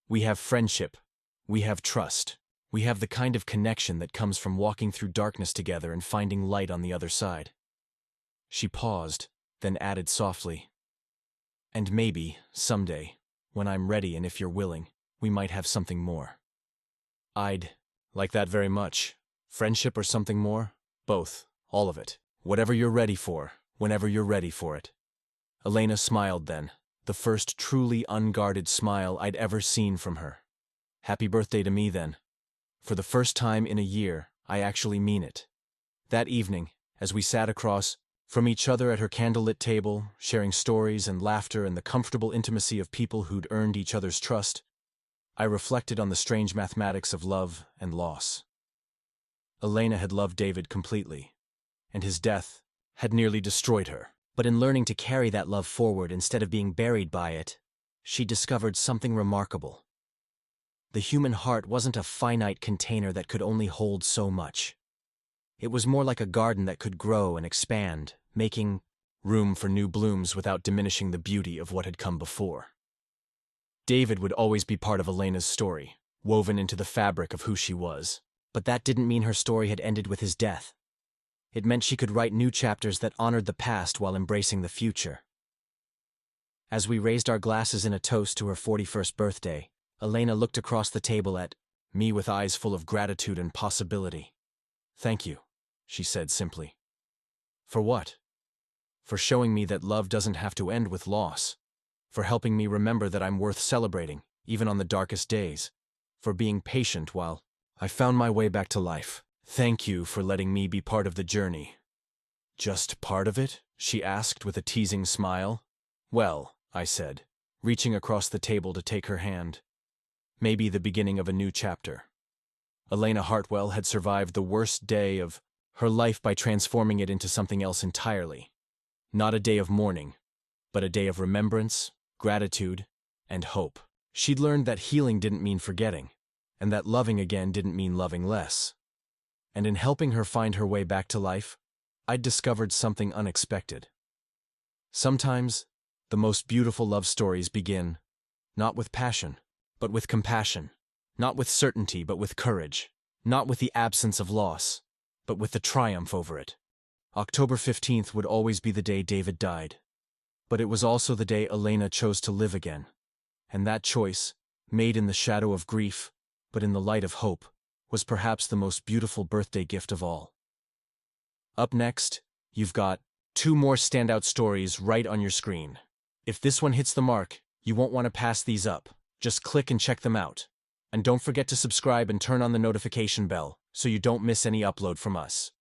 "We have friendship. We have trust. We have the kind of connection that comes from walking through darkness together and finding light on the other side." She paused, then added softly, "And maybe, someday, when I'm ready and if you're willing, we might have something more." "I'd like that very much. Friendship or something more? Both. All of it. Whatever you're ready for, whenever you're ready for it." Elena smiled then, the first truly unguarded smile I'd ever seen from her. "Happy birthday to me, then. For the first time in a year, I actually mean it." That evening, as we sat across from each other at her candlelit table, sharing stories and laughter and the comfortable intimacy of people who'd earned each other's trust, I reflected on the strange mathematics of love and loss. Elena had loved David completely, and his death had nearly destroyed her. But in learning to carry that love forward instead of being buried by it, she discovered something remarkable. The human heart wasn't a finite container that could only hold so much. It was more like a garden that could grow and expand, making room for new blooms without diminishing the beauty of what had come before. David would always be part of Elena's story, woven into the fabric of who she was. But that didn't mean her story had ended with his death. It meant she could write new chapters that honored the past while embracing the future. As we raised our glasses in a toast to her 41st birthday, Elena looked across the table at me with eyes full of gratitude and possibility. "Thank you," she said simply. "For what?" "For showing me that love doesn't have to end with loss. For helping me remember that I'm worth celebrating, even on the darkest days. For being patient while I found my way back to life. Thank you for letting me be part of the journey." "Just part of it?" she asked with a teasing smile. "Well," I said, reaching across the table to take her hand. Maybe the beginning of a new chapter. Elena Hartwell had survived the worst day of her life by transforming it into something else entirely. Not a day of mourning, but a day of remembrance, gratitude, and hope. She'd learned that healing didn't mean forgetting, and that loving again didn't mean loving less. And in helping her find her way back to life, I'd discovered something unexpected. Sometimes, the most beautiful love stories begin, not with passion, but with compassion. Not with certainty, but with courage. Not with the absence of loss, but with the triumph over it. October 15th would always be the day David died. But it was also the day Elena chose to live again. And that choice, made in the shadow of grief, but in the light of hope, was perhaps the most beautiful birthday gift of all. Up next, you've got 2 more standout stories right on your screen. If this one hits the mark, you won't want to pass these up. Just click and check them out. And don't forget to subscribe and turn on the notification bell so you don't miss any upload from us.